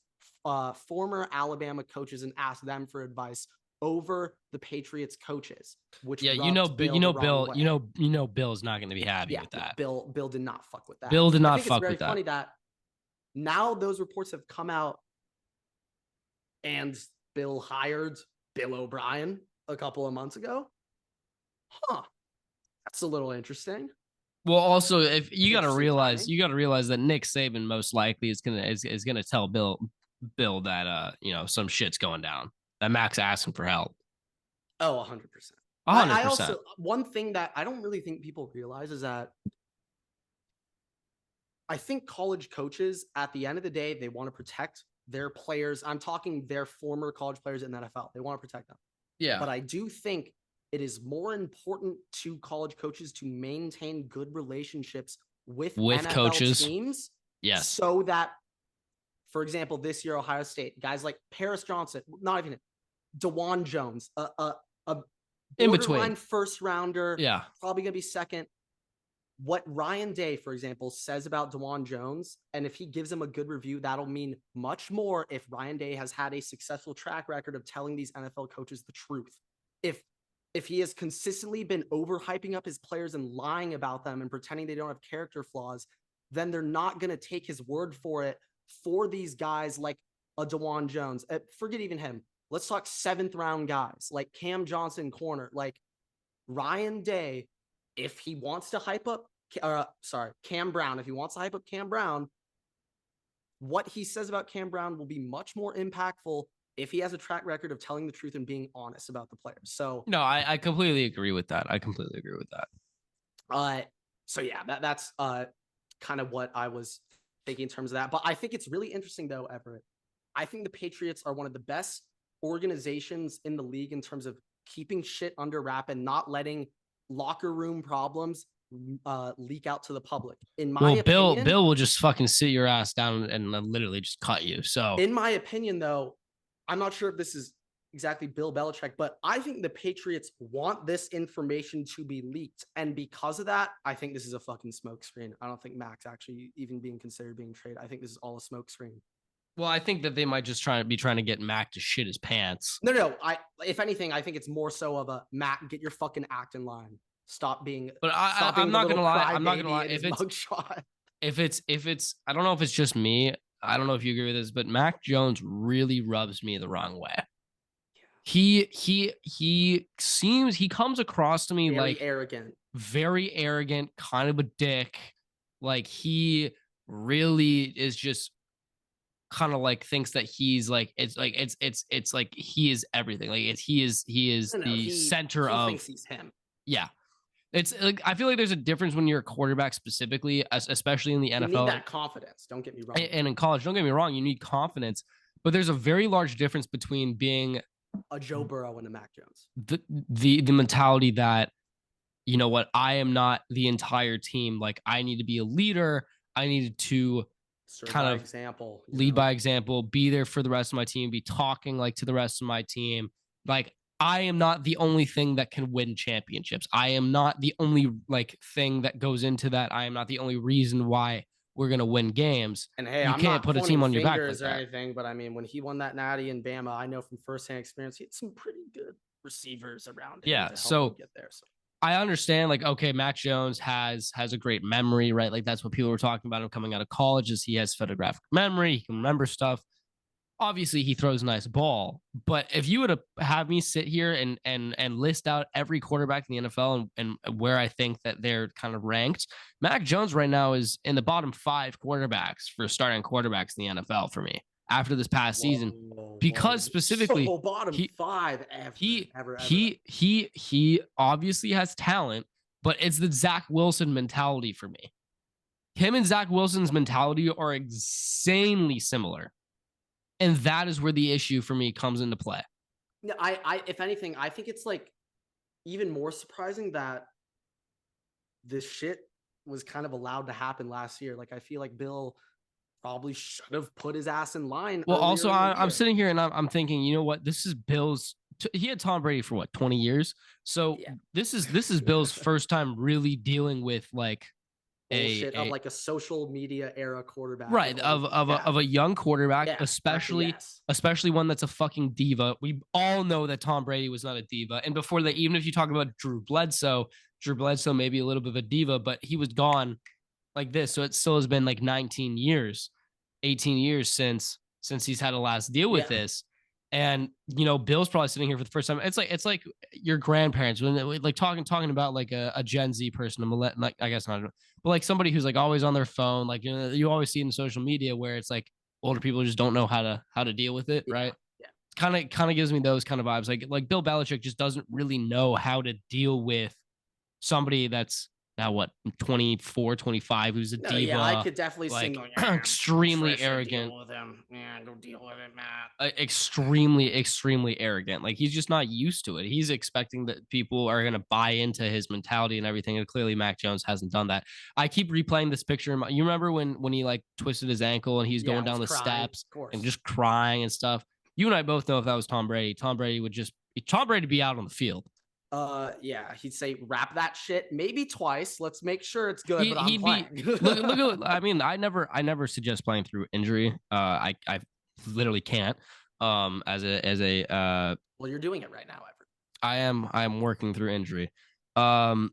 former Alabama coaches and asked them for advice over the Patriots coaches. Which Bill's not going to be happy with that. Bill did not fuck with that. Bill did not fuck with that. Funny that Now those reports have come out, and Bill hired Bill O'Brien a couple of months ago. Huh. That's a little interesting. Well, also, if you got to realize, timing. that Nick Saban most likely is gonna tell Bill that some shit's going down. That Mac's asking for help. Oh, 100%. 100%. I also, one thing that I don't really think people realize is that I think college coaches, at the end of the day, they want to protect their players. I'm talking their former college players in the NFL. They want to protect them. Yeah. But I do think it is more important to college coaches to maintain good relationships with NFL coaches. teams. Yes. So that, for example, this year, Ohio State, guys like Paris Johnson, not even DeJuan Jones, a in between first rounder, yeah, probably going to be second. What Ryan Day, for example, says about DeJuan Jones, and if he gives him a good review, that'll mean much more if Ryan Day has had a successful track record of telling these NFL coaches the truth. If he has consistently been overhyping up his players and lying about them and pretending they don't have character flaws, then they're not going to take his word for it for these guys like a DeJuan Jones. Forget even him. Let's talk 7th round guys like Cam Johnson corner, like Ryan Day. If he wants to hype up, Cam Brown, if he wants to hype up Cam Brown, what he says about Cam Brown will be much more impactful if he has a track record of telling the truth and being honest about the players. So no, I completely agree with that. So yeah, that's kind of what I was thinking in terms of that. But I think it's really interesting though, Everett. I think the Patriots are one of the best organizations in the league in terms of keeping shit under wrap and not letting locker room problems leak out to the public. In my opinion, Bill will just fucking sit your ass down and literally just cut you. So in my opinion, though, I'm not sure if this is exactly Bill Belichick, but I think the Patriots want this information to be leaked. And because of that, I think this is a fucking smokescreen. I don't think Mac's actually even being considered being traded. I think this is all a smokescreen. Well, I think that they might just trying to get Mac to shit his pants. No. If anything, I think it's more so of a Mac, get your fucking act in line. Stop being. But I'm not gonna lie. I'm not gonna lie. If it's, I don't know if it's just me. I don't know if you agree with this, but Mac Jones really rubs me the wrong way. Yeah. He comes across to me very arrogant, kind of a dick. Like he really is just kind of like thinks that he's like it's like he is everything. Like he is the center of. Thinks he's him. Yeah. It's like I feel like there's a difference when you're a quarterback specifically, especially in the NFL. You need that confidence. Don't get me wrong. And in college, don't get me wrong, you need confidence. But there's a very large difference between being a Joe Burrow and a Mac Jones. The mentality that, you know what, I am not the entire team. Like I need to be a leader. I needed to kind of lead by example, be there for the rest of my team, be talking like to the rest of my team. Like I am not the only thing that can win championships. I am not the only like thing that goes into that. I am not the only reason why we're going to win games. And hey, you can't put a team on your back like or anything, but I mean, when he won that natty in Bama, I know from firsthand experience, he had some pretty good receivers around him. Yeah. So get there. So I understand like, okay, Mac Jones has a great memory, right? Like that's what people were talking about him coming out of college is he has photographic memory. He can remember stuff. Obviously he throws a nice ball, but if you would have me sit here and list out every quarterback in the NFL and where I think that they're kind of ranked, Mac Jones right now is in the bottom 5 quarterbacks for starting quarterbacks in the NFL for me after this past season, because specifically bottom 5 ever. He obviously has talent, but it's the Zach Wilson mentality for me. Him and Zach Wilson's mentality are insanely similar. And that is where the issue for me comes into play. I if anything, I think it's like even more surprising that this shit was kind of allowed to happen last year. Like I feel like Bill probably should have put his ass in line. Well, also I'm sitting here and I'm thinking, you know what? This is Bill's. He had Tom Brady for what, 20 years. So yeah. This is Bill's first time really dealing with like of like a social media era quarterback, right? Of a young quarterback, especially one that's a fucking diva. We all know that Tom Brady was not a diva, and before that, even if you talk about Drew Bledsoe may be a little bit of a diva, but he was gone like this, so it still has been like 19 years. 18 years since he's had a last deal with this. And Bill's probably sitting here for the first time. It's like your grandparents when they, like talking about like a Gen Z person, like I guess not, but like somebody who's like always on their phone. Like you always see in social media where it's like older people just don't know how to deal with it, right? Kind of gives me those kind of vibes. Like Bill Belichick just doesn't really know how to deal with somebody that's now what 24, 25, who's a diva. Yeah, I could definitely like see extremely arrogant. Deal with him. Yeah, go deal with it, Matt. Extremely arrogant. Like he's just not used to it. He's expecting that people are gonna buy into his mentality and everything. And clearly, Mac Jones hasn't done that. I keep replaying this picture. You remember when he like twisted his ankle and he's going down the steps and just crying and stuff. You and I both know if that was Tom Brady would be out on the field. Yeah, he'd say wrap that shit maybe twice. Let's make sure it's good. But I'm playing. Look. I mean, I never suggest playing through injury. I literally can't. As a well, you're doing it right now, Everett. I am working through injury. But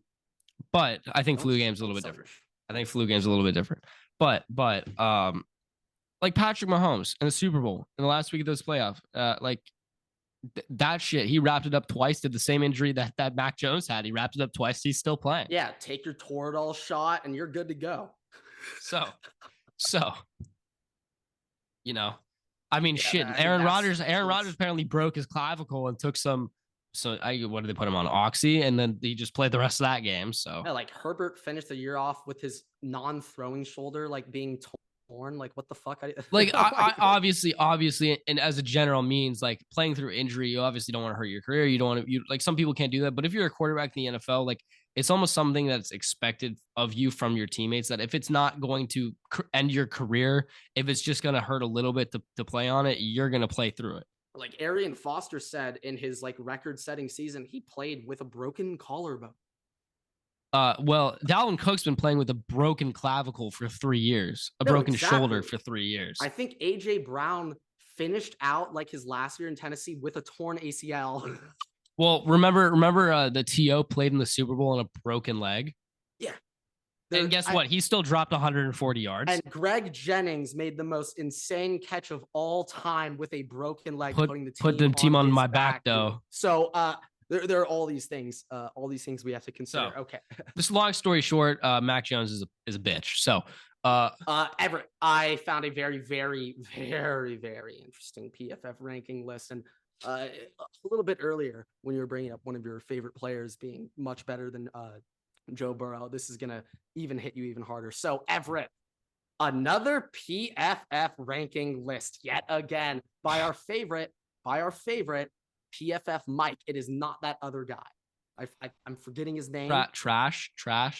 I think flu game's a little bit different. But like Patrick Mahomes in the Super Bowl in the last week of this playoff, like. That shit, he wrapped it up twice, did the same injury that Mac Jones had. He wrapped it up twice. He's still playing. Yeah, take your Toradol shot and you're good to go. So, I mean, shit. Aaron Rodgers apparently broke his clavicle and took some. So what did they put him on? Oxy, and then he just played the rest of that game. So yeah, like Herbert finished the year off with his non-throwing shoulder like being torn. Like what the fuck? I obviously, and as a general means, like playing through injury, you obviously don't want to hurt your career. You don't want to. Like some people can't do that, but if you're a quarterback in the NFL, like it's almost something that's expected of you from your teammates. That if it's not going to end your career, if it's just going to hurt a little bit to play on it, you're going to play through it. Like Arian Foster said in his like record-setting season, he played with a broken collarbone. Well, Dalvin Cook's been playing with a broken clavicle for 3 years, broken shoulder for 3 years. I think AJ Brown finished out like his last year in Tennessee with a torn ACL. Well, remember the TO played in the Super Bowl on a broken leg. Yeah. And guess what? He still dropped 140 yards. And Greg Jennings made the most insane catch of all time with a broken leg, putting the team on my back though. So, there are all these things we have to consider. So, okay. This long story short, Mac Jones is a bitch. So, Everett, I found a very, very, very, very interesting PFF ranking list, and a little bit earlier when you were bringing up one of your favorite players being much better than Joe Burrow, this is gonna even hit you even harder. So, Everett, another PFF ranking list yet again by our favorite. PFF Mike. It is not that other guy. I'm forgetting his name. Trash.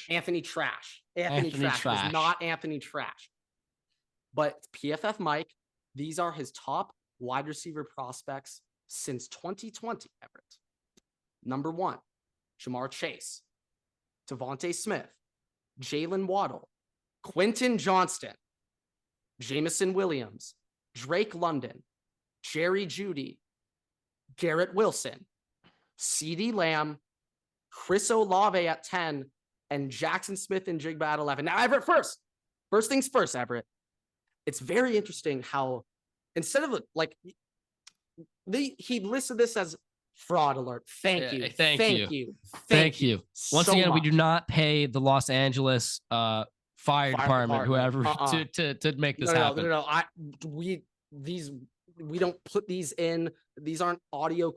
Anthony Trash. Anthony Trash. It's not Anthony Trash. But PFF Mike, these are his top wide receiver prospects since 2020, Everett. Number 1, Jamar Chase, Devontae Smith, Jalen Waddle, Quentin Johnston, Jamison Williams, Drake London, Jerry Jeudy, Garrett Wilson, CeeDee Lamb, Chris Olave at 10, and Jackson Smith and Jigba at 11. Now, Everett, first things first, Everett. It's very interesting how instead of like he listed this as fraud alert. Thank you. Once again, we do not pay the Los Angeles fire department, whoever, to make this happen. No. We don't put these in. These aren't audio.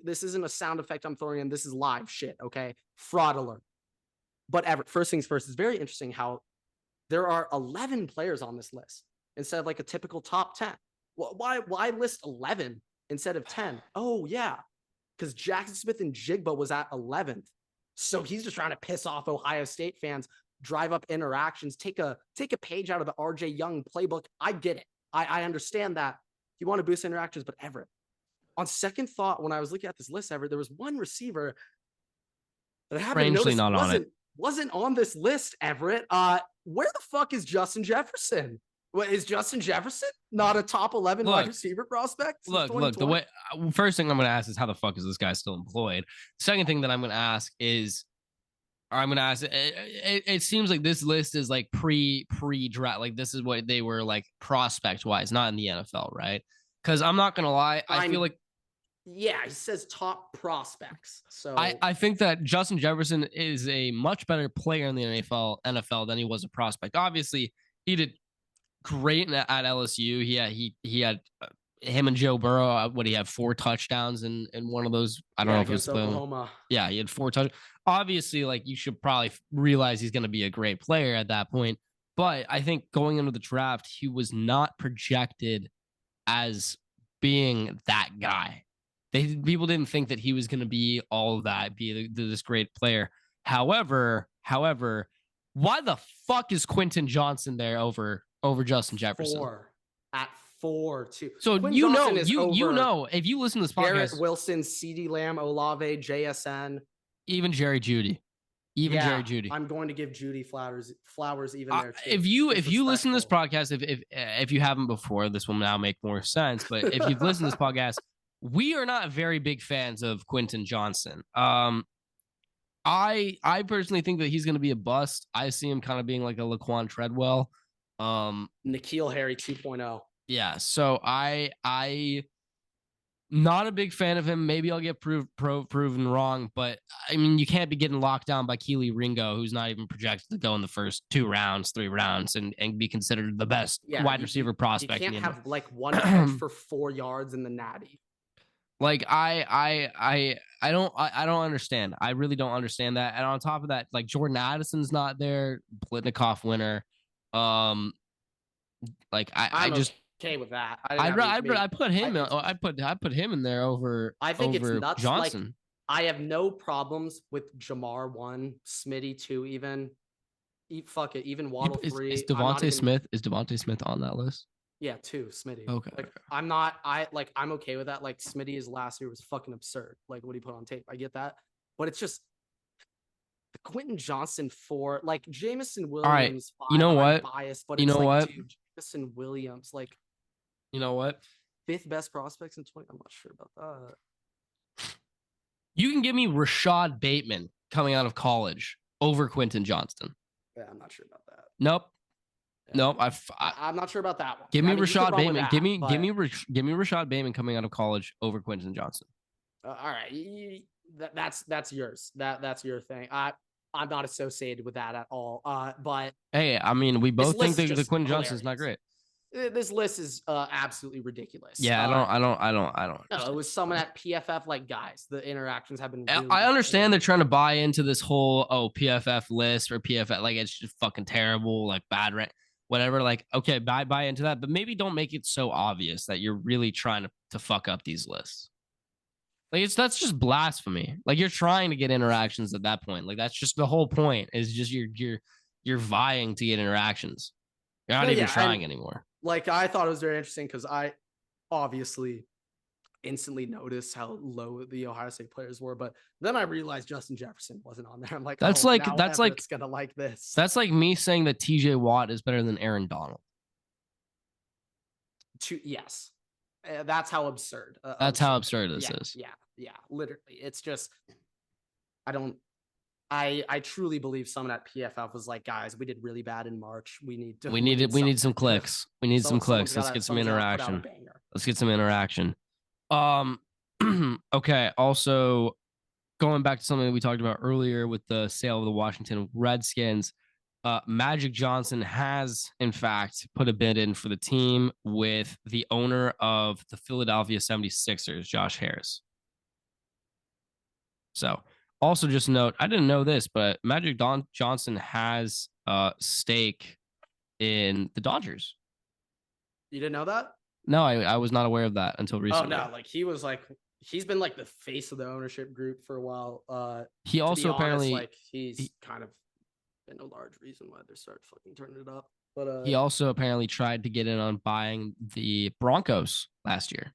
This isn't a sound effect I'm throwing in. This is live shit. Okay. Fraud alert. But Everett, first things first, it's very interesting how there are 11 players on this list instead of like a typical top 10. Well, why list 11 instead of 10? Oh yeah. Because Jackson Smith and Jigba was at 11th. So he's just trying to piss off Ohio State fans, drive up interactions, take a page out of the RJ Young playbook. I get it. I understand that. You want to boost interactions, but Everett, on second thought, when I was looking at this list, Everett, there was one receiver that I happened to notice wasn't on this list, Everett. Where the fuck is Justin Jefferson? What is Justin Jefferson not a top 11 wide receiver prospect? Look, the way first thing I'm going to ask is how the fuck is this guy still employed? Second thing that I'm going to ask is I'm gonna ask. It seems like this list is like pre-draft. Like this is what they were like prospect wise, not in the NFL, right? Because I'm not gonna lie, I feel like yeah, he says top prospects. So I think that Justin Jefferson is a much better player in the NFL than he was a prospect. Obviously, he did great at LSU. He had him and Joe Burrow. What he had 4 touchdowns in one of those. I don't know if it was Oklahoma. Yeah, he had 4 touchdowns. Obviously, like you should probably realize he's going to be a great player at that point. But I think going into the draft, he was not projected as being that guy. People didn't think that he was going to be all of that, be this great player. However, why the fuck is Quentin Johnson there over Justin Jefferson? At 4 too. So Quentin you know if you listen to this podcast, Garrett Wilson, CeeDee Lamb, Olave, JSN, even Jerry Jeudy. Jerry Jeudy. I'm going to give Jeudy flowers even there too. If you listen to this podcast, if you haven't before, this will now make more sense. But if you've listened to this podcast, we are not very big fans of Quentin Johnson. I personally think that he's going to be a bust. I see him kind of being like a Laquan Treadwell, N'Keal Harry 2.0. Yeah, so I not a big fan of him. Maybe I'll get proven wrong, but I mean, you can't be getting locked down by Keely Ringo, who's not even projected to go in the first 2 rounds, 3 rounds, and be considered the best wide receiver prospect. You can't have like one catch for 4 yards in the Natty. Like I don't understand. I really don't understand that. And on top of that, like Jordan Addison's not there, Blitnikoff winner. Like I'm just okay with that. I put him in there over. I think it's nuts. Johnson. Like, I have no problems with Jamar 1, Smitty 2, even. Fuck it, even Waddle 3. Is Devontae Smith on that list? Yeah, 2, Smitty. Okay. Like, I'm okay with that. Like Smitty's last year was fucking absurd. Like what he put on tape. I get that. But it's just the Quentin Johnson 4, like Jameson Williams. All right. 5, you know what? Biased, but you know what? Dude, Jameson Williams, like, you know what? 5th best prospects in 20. I'm not sure about that. You can give me Rashad Bateman coming out of college over Quentin Johnson. Yeah, I'm not sure about that. Nope. Yeah. Nope. I'm not sure about that one. Give me Rashad Bateman. Give me Rashad Bateman coming out of college over Quentin Johnson. All right, that's yours. That's your thing. I'm not associated with that at all. But hey, I mean, we both think that Quentin Johnson is not great. This list is absolutely ridiculous. Yeah, I don't. No, it was someone at PFF. Like, guys, the interactions have been. Really I understand they're trying to buy into this whole PFF list or PFF, like it's just fucking terrible, like bad rent, whatever. Like, okay, buy into that, but maybe don't make it so obvious that you're really trying to fuck up these lists. Like that's just blasphemy. Like you're trying to get interactions at that point. Like that's just the whole point. Is just you're vying to get interactions. You're not even trying anymore. Like I thought it was very interesting because I obviously instantly noticed how low the Ohio State players were, but then I realized Justin Jefferson wasn't on there. I'm like, that's Everett's gonna like this. That's like me saying that TJ Watt is better than Aaron Donald. Yes. That's how absurd. That's how absurd this is. Yeah. Literally. It's just, I truly believe someone at PFF was like, guys, we did really bad in March. We need some clicks. We need some clicks. Let's get some interaction. Okay. Also, going back to something we talked about earlier with the sale of the Washington Redskins, Magic Johnson has, in fact, put a bid in for the team with the owner of the Philadelphia 76ers, Josh Harris. So, also just note, I didn't know this, but Magic Johnson has a stake in the Dodgers. You didn't know that? No, I was not aware of that until recently. Oh, no. Like, he's been like the face of the ownership group for a while. He also apparently, like, he's kind of been a large reason why they started fucking turning it up. But he also apparently tried to get in on buying the Broncos last year.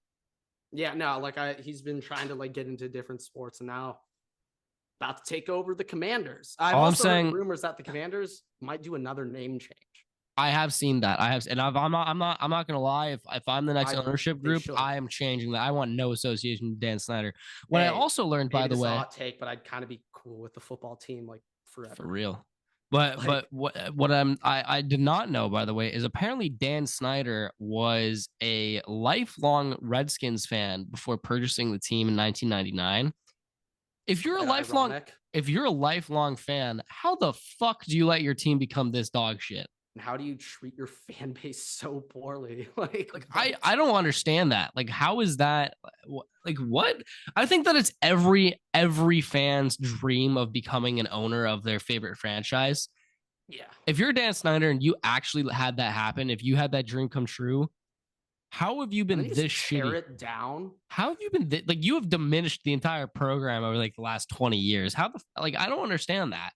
Yeah, no, like he's been trying to like get into different sports, and now about to take over the Commanders. I've heard rumors that the Commanders might do another name change. I have seen that. I'm not gonna lie. If I'm the next ownership group, I am changing that. I want no association with Dan Snyder. What I also learned, by the way, hot take, but I'd kind of be cool with the football team like forever. For real. But what I did not know, by the way, is apparently Dan Snyder was a lifelong Redskins fan before purchasing the team in 1999. If you're a lifelong fan, how the fuck do you let your team become this dog shit? And how do you treat your fan base so poorly? I don't understand that. Like, how is that? Like, what? I think that it's every fan's dream of becoming an owner of their favorite franchise. Yeah. If you're Dan Snyder and you actually had that happen, if you had that dream come true, how have you been this shitty? Tear it down. How have you been like? You have diminished the entire program over like the last 20 years. How the like? I don't understand that.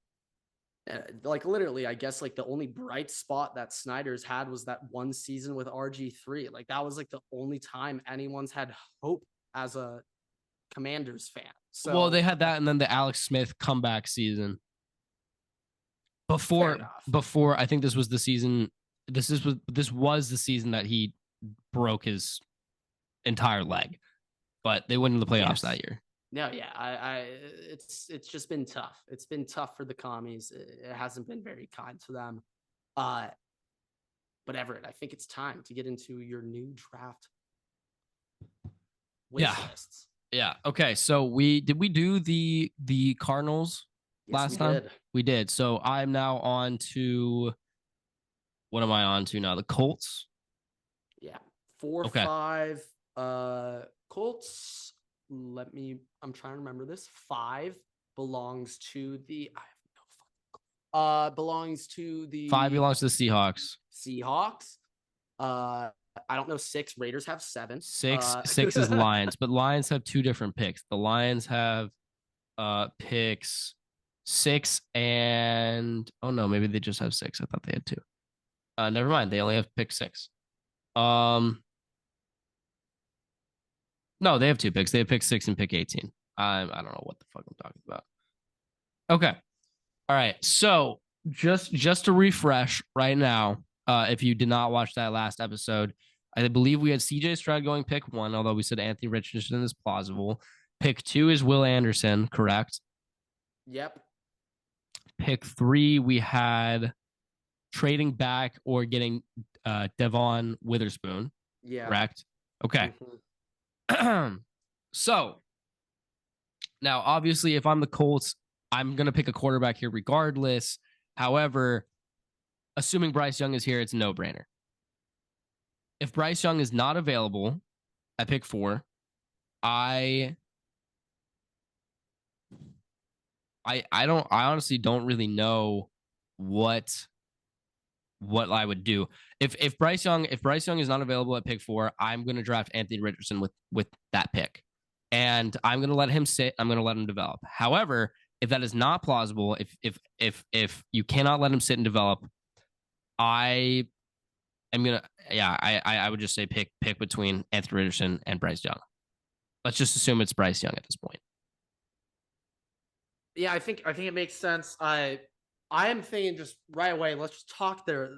Like literally, I guess like the only bright spot that Snyder's had was that one season with RG3. Like that was like the only time anyone's had hope as a Commanders fan. So well, they had that, and then the Alex Smith comeback season. Before I think this was the season. This was the season that he broke his entire leg, but they went into the playoffs that year. No, yeah, it's just been tough. It's been tough for the commies. It hasn't been very kind to them. But Everett, I think it's time to get into your new draft wish lists. Yeah. Okay. So we do the Cardinals last time? We did. So I'm now on to what am I on to now? The Colts. Yeah. 4-5 Colts. I'm trying to remember this. 5 belongs to the 5 belongs to the Seahawks. I don't know. 6 Raiders have 7. 6 is Lions, but Lions have 2 different picks. The Lions have picks 6 and oh no, maybe they just have 6. I thought they had 2. Never mind. They only have pick 6. No, they have 2 picks. They have pick 6 and pick 18. I don't know what the fuck I'm talking about. Okay. All right. So just to refresh right now, if you did not watch that last episode, I believe we had CJ Stroud going pick 1, although we said Anthony Richardson is plausible. Pick 2 is Will Anderson, correct? Yep. Pick 3, we had trading back or getting Devon Witherspoon. Yeah. Correct? Okay. Mm-hmm. So now, obviously, if I'm the Colts, I'm going to pick a quarterback here regardless. However, assuming Bryce Young is here, it's a no-brainer. If Bryce Young is not available at pick 4, I honestly don't really know what I would do. If Bryce Young is not available at pick 4, I'm going to draft Anthony Richardson with that pick. And I'm going to let him sit. I'm going to let him develop. However, if that is not plausible, if you cannot let him sit and develop, I would just say pick between Anthony Richardson and Bryce Young. Let's just assume it's Bryce Young at this point. Yeah, I think it makes sense. I am thinking just right away, let's just talk there.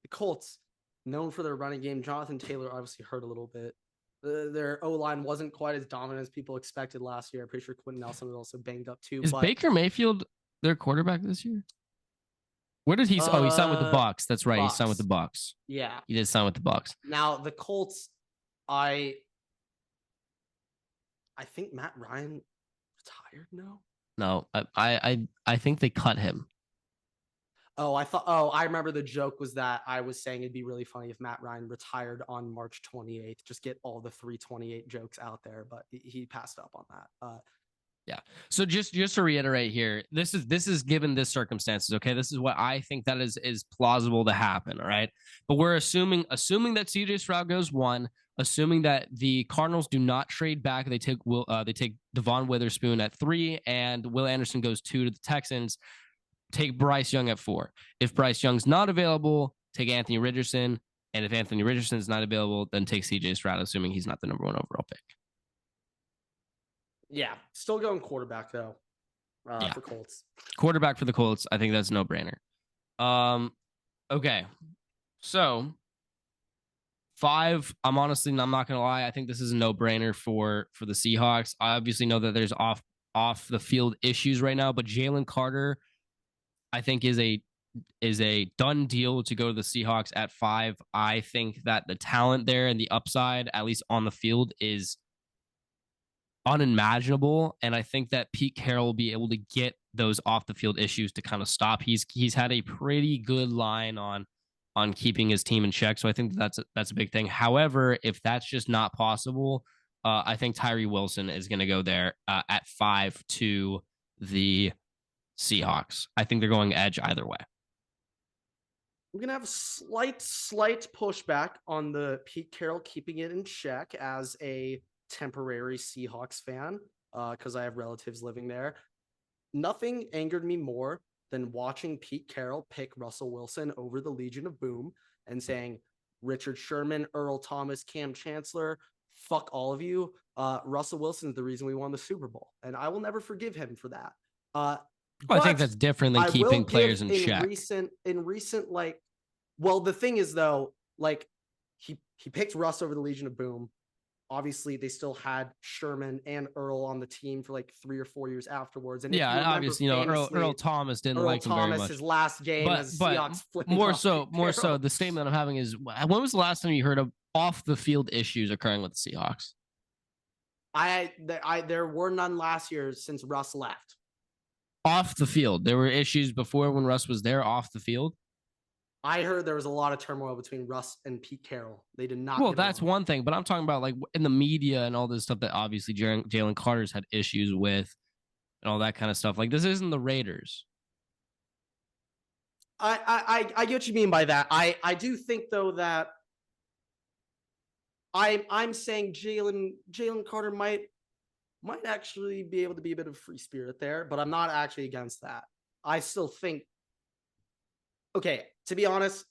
The Colts, known for their running game. Jonathan Taylor obviously hurt a little bit. Their O-line wasn't quite as dominant as people expected last year. I'm pretty sure Quentin Nelson was also banged up too. Is Baker Mayfield their quarterback this year? Where did he? He signed with the Bucs. That's right. Bucs. He signed with the Bucs. Yeah, he did sign with the Bucs. Now the Colts, I think Matt Ryan retired now. No, I think they cut him. I remember the joke was that I was saying it'd be really funny if Matt Ryan retired on March 28th. Just get all the 328 jokes out there, but he passed up on that. Yeah. So just to reiterate here, this is given this circumstances. Okay, this is what I think that is plausible to happen. All right, but we're assuming that CJ Stroud goes 1, assuming that the Cardinals do not trade back. They take Devon Witherspoon at 3, and Will Anderson goes 2 to the Texans. Take Bryce Young at 4. If Bryce Young's not available, take Anthony Richardson. And if Anthony Richardson is not available, then take CJ Stroud, assuming he's not the number 1 overall pick. Yeah, still going quarterback though. For Colts. Quarterback for the Colts. I think that's no brainer. Okay, so 5. I'm not gonna lie. I think this is a no brainer for the Seahawks. I obviously know that there's off the field issues right now, but Jalen Carter I think is a done deal to go to the Seahawks at 5. I think that the talent there and the upside, at least on the field, is unimaginable. And I think that Pete Carroll will be able to get those off the field issues to kind of stop. He's had a pretty good line on keeping his team in check. So I think that's a big thing. However, if that's just not possible, I think Tyree Wilson is going to go there at 5 to the Seahawks. I think they're going edge either way. We're going to have a slight pushback on the Pete Carroll keeping it in check as a temporary Seahawks fan, because I have relatives living there. Nothing angered me more than watching Pete Carroll pick Russell Wilson over the Legion of Boom and saying, Richard Sherman, Earl Thomas, Cam Chancellor, fuck all of you. Russell Wilson is the reason we won the Super Bowl. And I will never forgive him for that. I think that's different than keeping players in check. In recent, like, well, the thing is though, like he picked Russ over the Legion of Boom. Obviously, they still had Sherman and Earl on the team for like 3 or 4 years afterwards. And yeah, obviously, Earl Thomas didn't like him very much. His last game as Seahawks more so, the statement I'm having is, when was the last time you heard of off the field issues occurring with the Seahawks? There were none last year since Russ left. Off the field, there were issues before when Russ was there. Off the field, I heard there was a lot of turmoil between Russ and Pete Carroll. They did not. Well, that's one thing, but I'm talking about like in the media and all this stuff that obviously Jalen Carter's had issues with and all that kind of stuff. Like, this isn't the Raiders. I get what you mean by that. I do think though that I'm saying Jalen Carter might actually be able to be a bit of a free spirit there, but I'm not actually against that. I still think, okay, to be honest,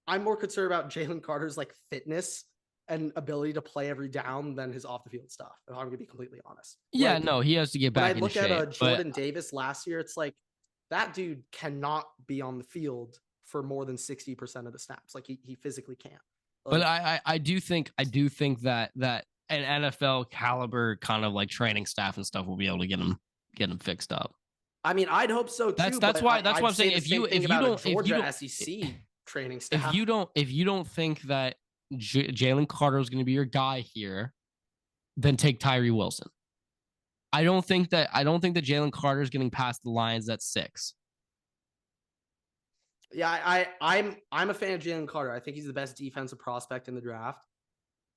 I'm more concerned about Jalen Carter's like fitness and ability to play every down than his off the field stuff, if I'm going to be completely honest. Yeah, like, no, he has to get back in shape. When I look at Jordan Davis last year, it's like that dude cannot be on the field for more than 60% of the snaps. Like he physically can't. Like, but I do think that an NFL caliber kind of like training staff and stuff will be able to get him fixed up. I mean, I'd hope so too. That's why I'm saying if you don't SEC training staff, if you don't think that Jalen Carter is going to be your guy here, then take Tyree Wilson. I don't think that Jalen Carter is getting past the Lions at 6. Yeah, I'm a fan of Jalen Carter. I think he's the best defensive prospect in the draft.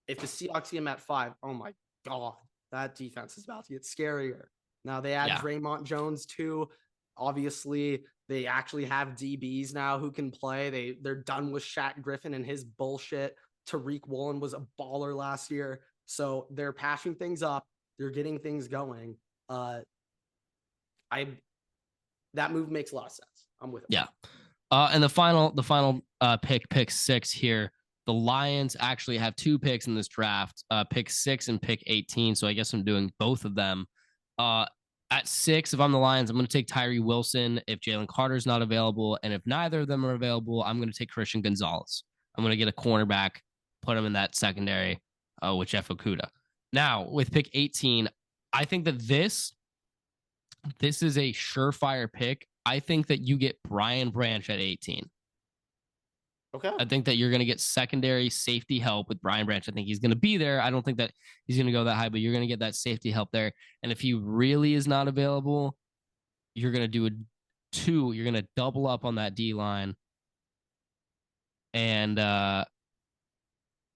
If the Seahawks see him at 5, oh my God, that defense is about to get scarier. Now they add Draymond Jones too. Obviously, they actually have DBs now who can play. They're done with Shaq Griffin and his bullshit. Tariq Woolen was a baller last year. So they're patching things up. They're getting things going. That move makes a lot of sense. I'm with it. Yeah. And the final pick 6 here. The Lions actually have 2 picks in this draft, pick 6 and pick 18. So I guess I'm doing both of them. At 6, if I'm the Lions, I'm going to take Tyree Wilson if Jalen Carter's not available. And if neither of them are available, I'm going to take Christian Gonzalez. I'm going to get a cornerback, put him in that secondary with Jeff Okudah. Now, with pick 18, I think that this is a surefire pick. I think that you get Brian Branch at 18. Okay. I think that you're going to get secondary safety help with Brian Branch. I think he's going to be there. I don't think that he's going to go that high, but you're going to get that safety help there. And if he really is not available, you're going to do you're going to double up on that D line. And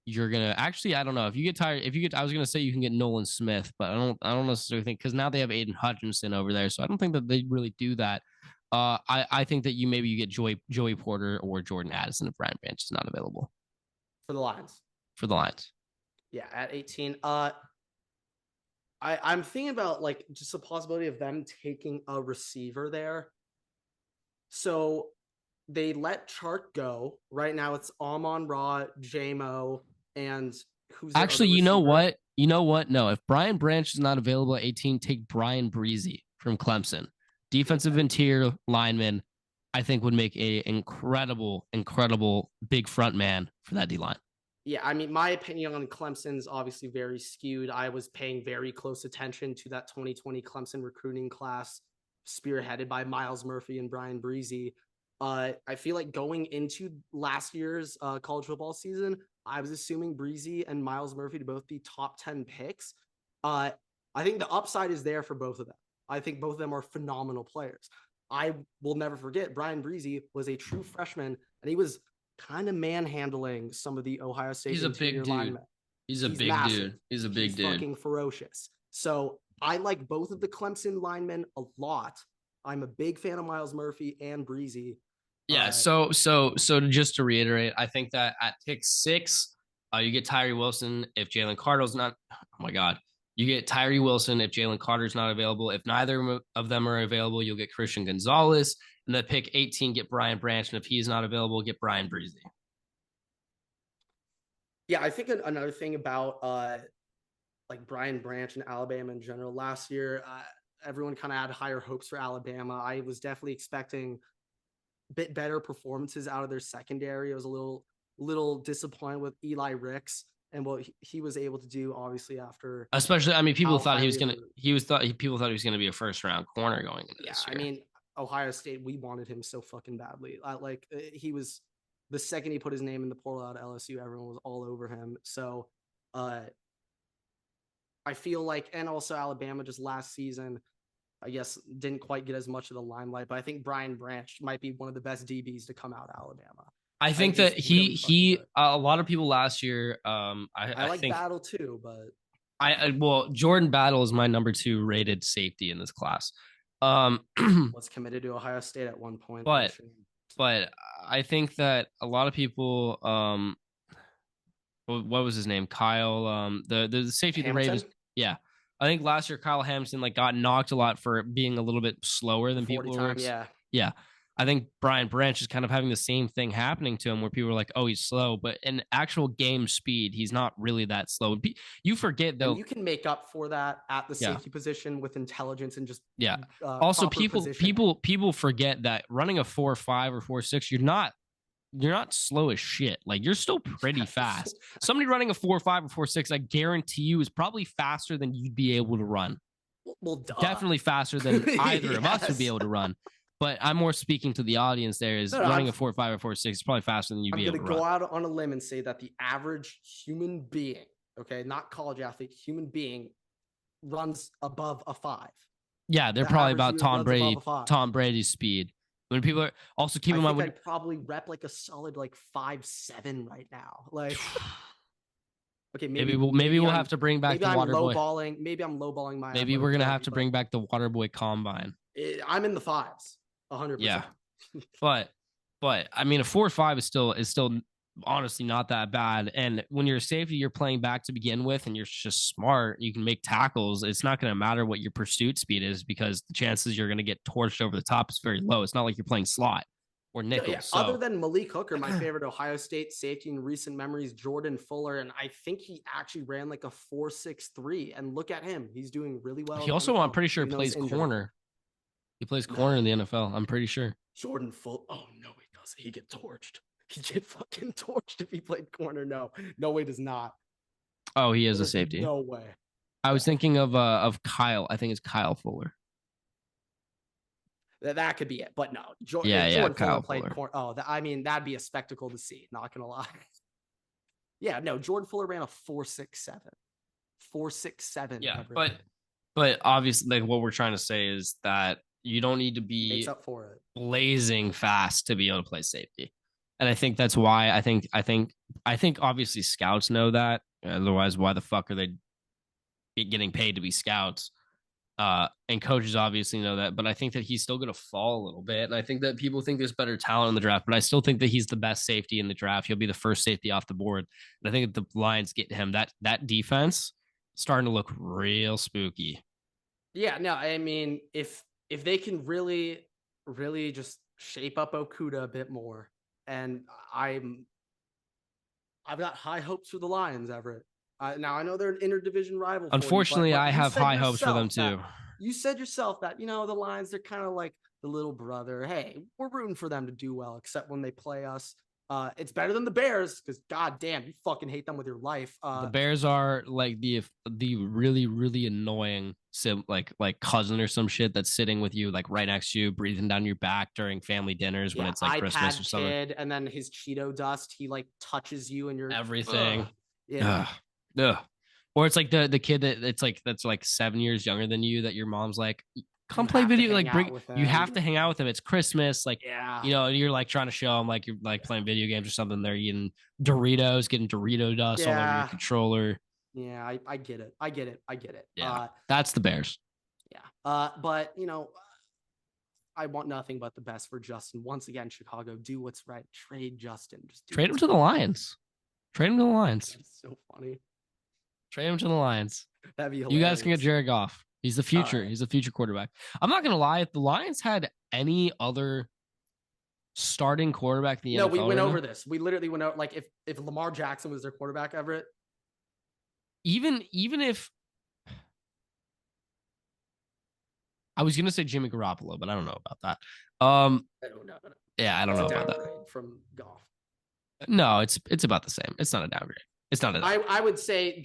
you're going to actually, I don't know if you get tired. I was going to say you can get Nolan Smith, but I don't necessarily think, because now they have Aiden Hutchinson over there. So I don't think that they really do that. I think that you get Joey Porter or Jordan Addison if Brian Branch is not available. For the Lions. Yeah, at 18. I'm thinking about like just the possibility of them taking a receiver there. So they let Chark go. Right now it's Amon-Ra, J-Mo, and who's actually, you know what? No, if Brian Branch is not available at 18, take Brian Breezy from Clemson. Defensive interior lineman, I think would make a incredible big front man for that D-line. Yeah, I mean, my opinion on Clemson is obviously very skewed. I was paying very close attention to that 2020 Clemson recruiting class. spearheaded by Miles Murphy and Brian Breezy. I feel like going into last year's college football season, I was assuming Breezy and Miles Murphy to both be top 10 picks. I think the upside is there for both of them. I think both of them are phenomenal players. I will never forget Brian Breezy was a true freshman, and he was kind of manhandling some of the Ohio State He's a big dude. linemen. He's a big massive. dude. He's a big dude. Fucking ferocious. So I like both of the Clemson linemen a lot. I'm a big fan of Miles Murphy and Breezy. Yeah. So just to reiterate, I think that at pick 6, you get Tyree Wilson if Jalen Carter's not. Oh my God. You get Tyree Wilson if Jalen Carter's not available. If neither of them are available, you'll get Christian Gonzalez. And then pick 18, get Brian Branch. And if he's not available, get Brian Breezy. Yeah, I think another thing about like Brian Branch and Alabama in general last year, everyone kind of had higher hopes for Alabama. I was definitely expecting a bit better performances out of their secondary. I was a little disappointed with Eli Ricks and what he was able to do, obviously, after. Especially, I mean, people thought he was gonna. People thought he was gonna be a first-round corner going into this year. I mean, Ohio State, we wanted him so fucking badly. He was the second he put his name in the portal out of LSU, everyone was all over him. So, I feel like, and also Alabama just last season, I guess, didn't quite get as much of the limelight. But I think Brian Branch might be one of the best DBs to come out of Alabama. I think that he a lot of people last year. I like think Battle too, but well, Jordan Battle is my number 2 rated safety in this class. Was committed to Ohio State at one point, but I think that a lot of people. What was his name? Kyle. The safety of the Ravens. Yeah. I think last year Kyle Hamilton got knocked a lot for being a little bit slower than people were. Yeah. I think Brian Branch is kind of having the same thing happening to him where people are like, oh, he's slow. But in actual game speed, he's not really that slow. You forget, though. And you can make up for that at the safety position with intelligence and just. Yeah. Also, people forget that running a 4.5 or 4.6, you're not slow as shit. Like, you're still pretty fast. Somebody running a 4.5 or 4.6, I guarantee you, is probably faster than you'd be able to run. Well, definitely faster than either of us would be able to run. But I'm more speaking to the audience. There is running a 4.5 or 4.6 is probably faster than you'd be able to run. I'm going to go out on a limb and say that the average human being, okay, not college athlete, human being, runs above a 5. Yeah, they're probably about Tom Brady's speed. When people are also keep in mind, I'd probably rep like a solid 5'7" right now. Like, okay, maybe we'll have to bring back the water boy. Maybe I'm lowballing my. Maybe we're gonna have to bring back the water boy combine. I'm in the 5s, 100%. Yeah, but I mean, a 4.5 is still honestly not that bad. And when you're a safety, you're playing back to begin with, and you're just smart. You can make tackles. It's not going to matter what your pursuit speed is because the chances you're going to get torched over the top is very low. It's not like you're playing slot or nickel. Yeah. So. Other than Malik Hooker, my favorite Ohio State safety in recent memories, Jordan Fuller, and I think he actually ran like a 4.63. And look at him; he's doing really well. He also, I'm pretty sure, plays corner. He plays corner in the NFL. I'm pretty sure. Jordan Fuller. Oh no, he doesn't. He get torched. He get fucking torched if he played corner. No way does not. Oh, he is a safety. No way. I was thinking of Kyle. I think it's Kyle Fuller. That could be it, but no. Jordan Fuller played corner. Oh, I mean, that'd be a spectacle to see. Not gonna lie. Yeah, no. Jordan Fuller ran a 4.67. 4.67. Yeah, but obviously, like what we're trying to say is that you don't need to be makes up for it. Blazing fast to be able to play safety. And I think that's why I think obviously scouts know that. Otherwise, why the fuck are they getting paid to be scouts? And coaches obviously know that. But I think that he's still going to fall a little bit. And I think that people think there's better talent in the draft. But I still think that he's the best safety in the draft. He'll be the first safety off the board. And I think that the Lions get him. That defense starting to look real spooky. Yeah, no, I mean, if they can really, really just shape up Okudah a bit more. And I've got high hopes for the Lions, Everett. Now, I know they're an interdivision rival. Unfortunately, I have high hopes for them too. You said yourself that, the Lions, they're kind of like the little brother. Hey, we're rooting for them to do well, except when they play us. It's better than the Bears because goddamn, you fucking hate them with your life. The Bears are like the really really annoying like cousin or some shit that's sitting with you like right next to you, breathing down your back during family dinners when it's like Christmas or something. Kid, and then his Cheeto dust, he like touches you and you're everything. Ugh. Yeah. Ugh. Or it's like the kid that's like 7 years younger than you that your mom's like, come play video, like bring you have to hang out with him. It's Christmas, like yeah, you know, you're like trying to show him like you're like playing video games or something. They're eating Doritos, getting Dorito dust all over your controller. Yeah, I get it. I get it. Yeah, that's the Bears. Yeah. But you know, I want nothing but the best for Justin. Once again, Chicago, do what's right. Trade Justin. Just trade him to the Lions. Trade him to the Lions. That's so funny. Trade him to the Lions. That'd be hilarious. You guys can get Jared Goff. He's the future. Right. He's a future quarterback. I'm not gonna lie. If the Lions had any other starting quarterback in the NFL, we went over this. We literally went over like if Lamar Jackson was their quarterback, Everett. Even if I was gonna say Jimmy Garoppolo, but I don't know about that. I don't know. Yeah, I don't know about that. From Goff. No, it's about the same. It's not a downgrade. It's not. I would say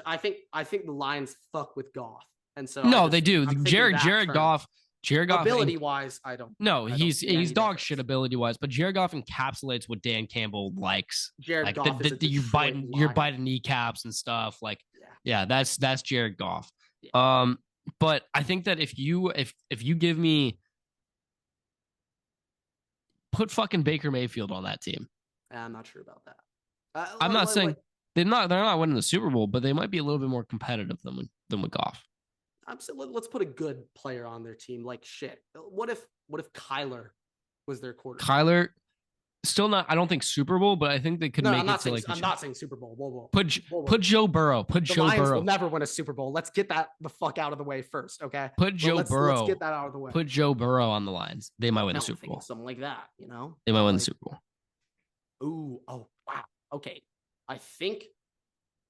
I think the Lions fuck with Goff, and so no, they do. Jared Goff. Ability wise, I don't. No, he's dog shit ability wise, but Jared Goff encapsulates what Dan Campbell likes. Jared Goff you're biting kneecaps and stuff. Like, yeah, that's Jared Goff. Yeah. But I think that if you give me put fucking Baker Mayfield on that team, I'm not sure about that. I'm not saying they're not winning the Super Bowl, but they might be a little bit more competitive than with Goff. Let's put a good player on their team. Like shit. What if Kyler was their quarterback? Kyler, still not. I don't think Super Bowl, but I think they could make it to like. I'm not saying Super Bowl. Whoa. Put Joe Burrow. The Lions will never win a Super Bowl. Let's get that the fuck out of the way first, okay? Put Joe Burrow. Let's get that out of the way. Put Joe Burrow on the Lions. They might win the Super Bowl. Something like that, you know. They might win the Super Bowl. Ooh. Oh wow. Okay. I think.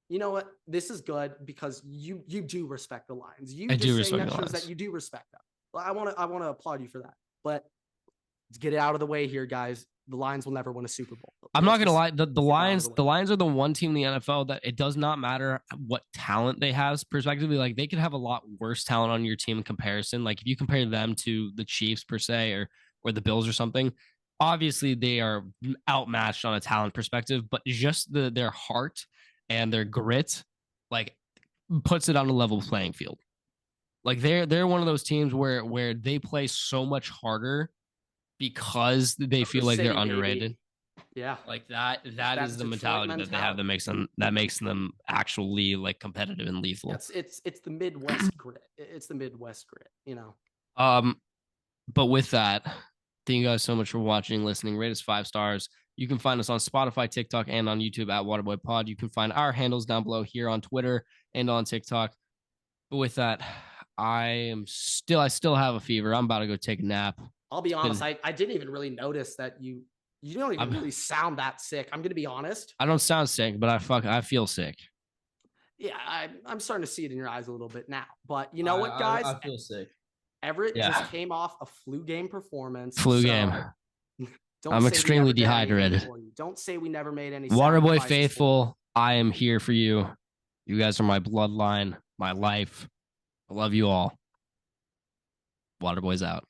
You know what? This is good because you do respect the Lions. I do respect the Lions. That you do respect them. I want to applaud you for that. But let's get it out of the way here, guys. The Lions will never win a Super Bowl. I'm not gonna lie. The Lions are the one team in the NFL that it does not matter what talent they have. Perspectively, like they could have a lot worse talent on your team in comparison. Like if you compare them to the Chiefs per se or the Bills or something, obviously they are outmatched on a talent perspective. But just their heart and their grit, like, puts it on a level playing field. Like they're one of those teams where they play so much harder because they feel like they're underrated. Yeah, like that is the mentality that they have that makes them actually like competitive and lethal. It's the Midwest grit. It's the Midwest grit, you know. But with that, thank you guys so much for watching, listening. Rate us 5 stars. You can find us on Spotify, TikTok, and on YouTube at WaterboyPod. You can find our handles down below here on Twitter and on TikTok. But with that, I still have a fever. I'm about to go take a nap. I'll be honest. I didn't even really notice that you don't even really sound that sick. I'm going to be honest. I don't sound sick, but I feel sick. Yeah, I'm starting to see it in your eyes a little bit now. But you know what, guys? I feel sick. Everett just came off a flu game performance. Game. I'm extremely dehydrated. Don't say we never made any. Waterboy faithful, I am here for you. You guys are my bloodline, my life. I love you all. Waterboy's out.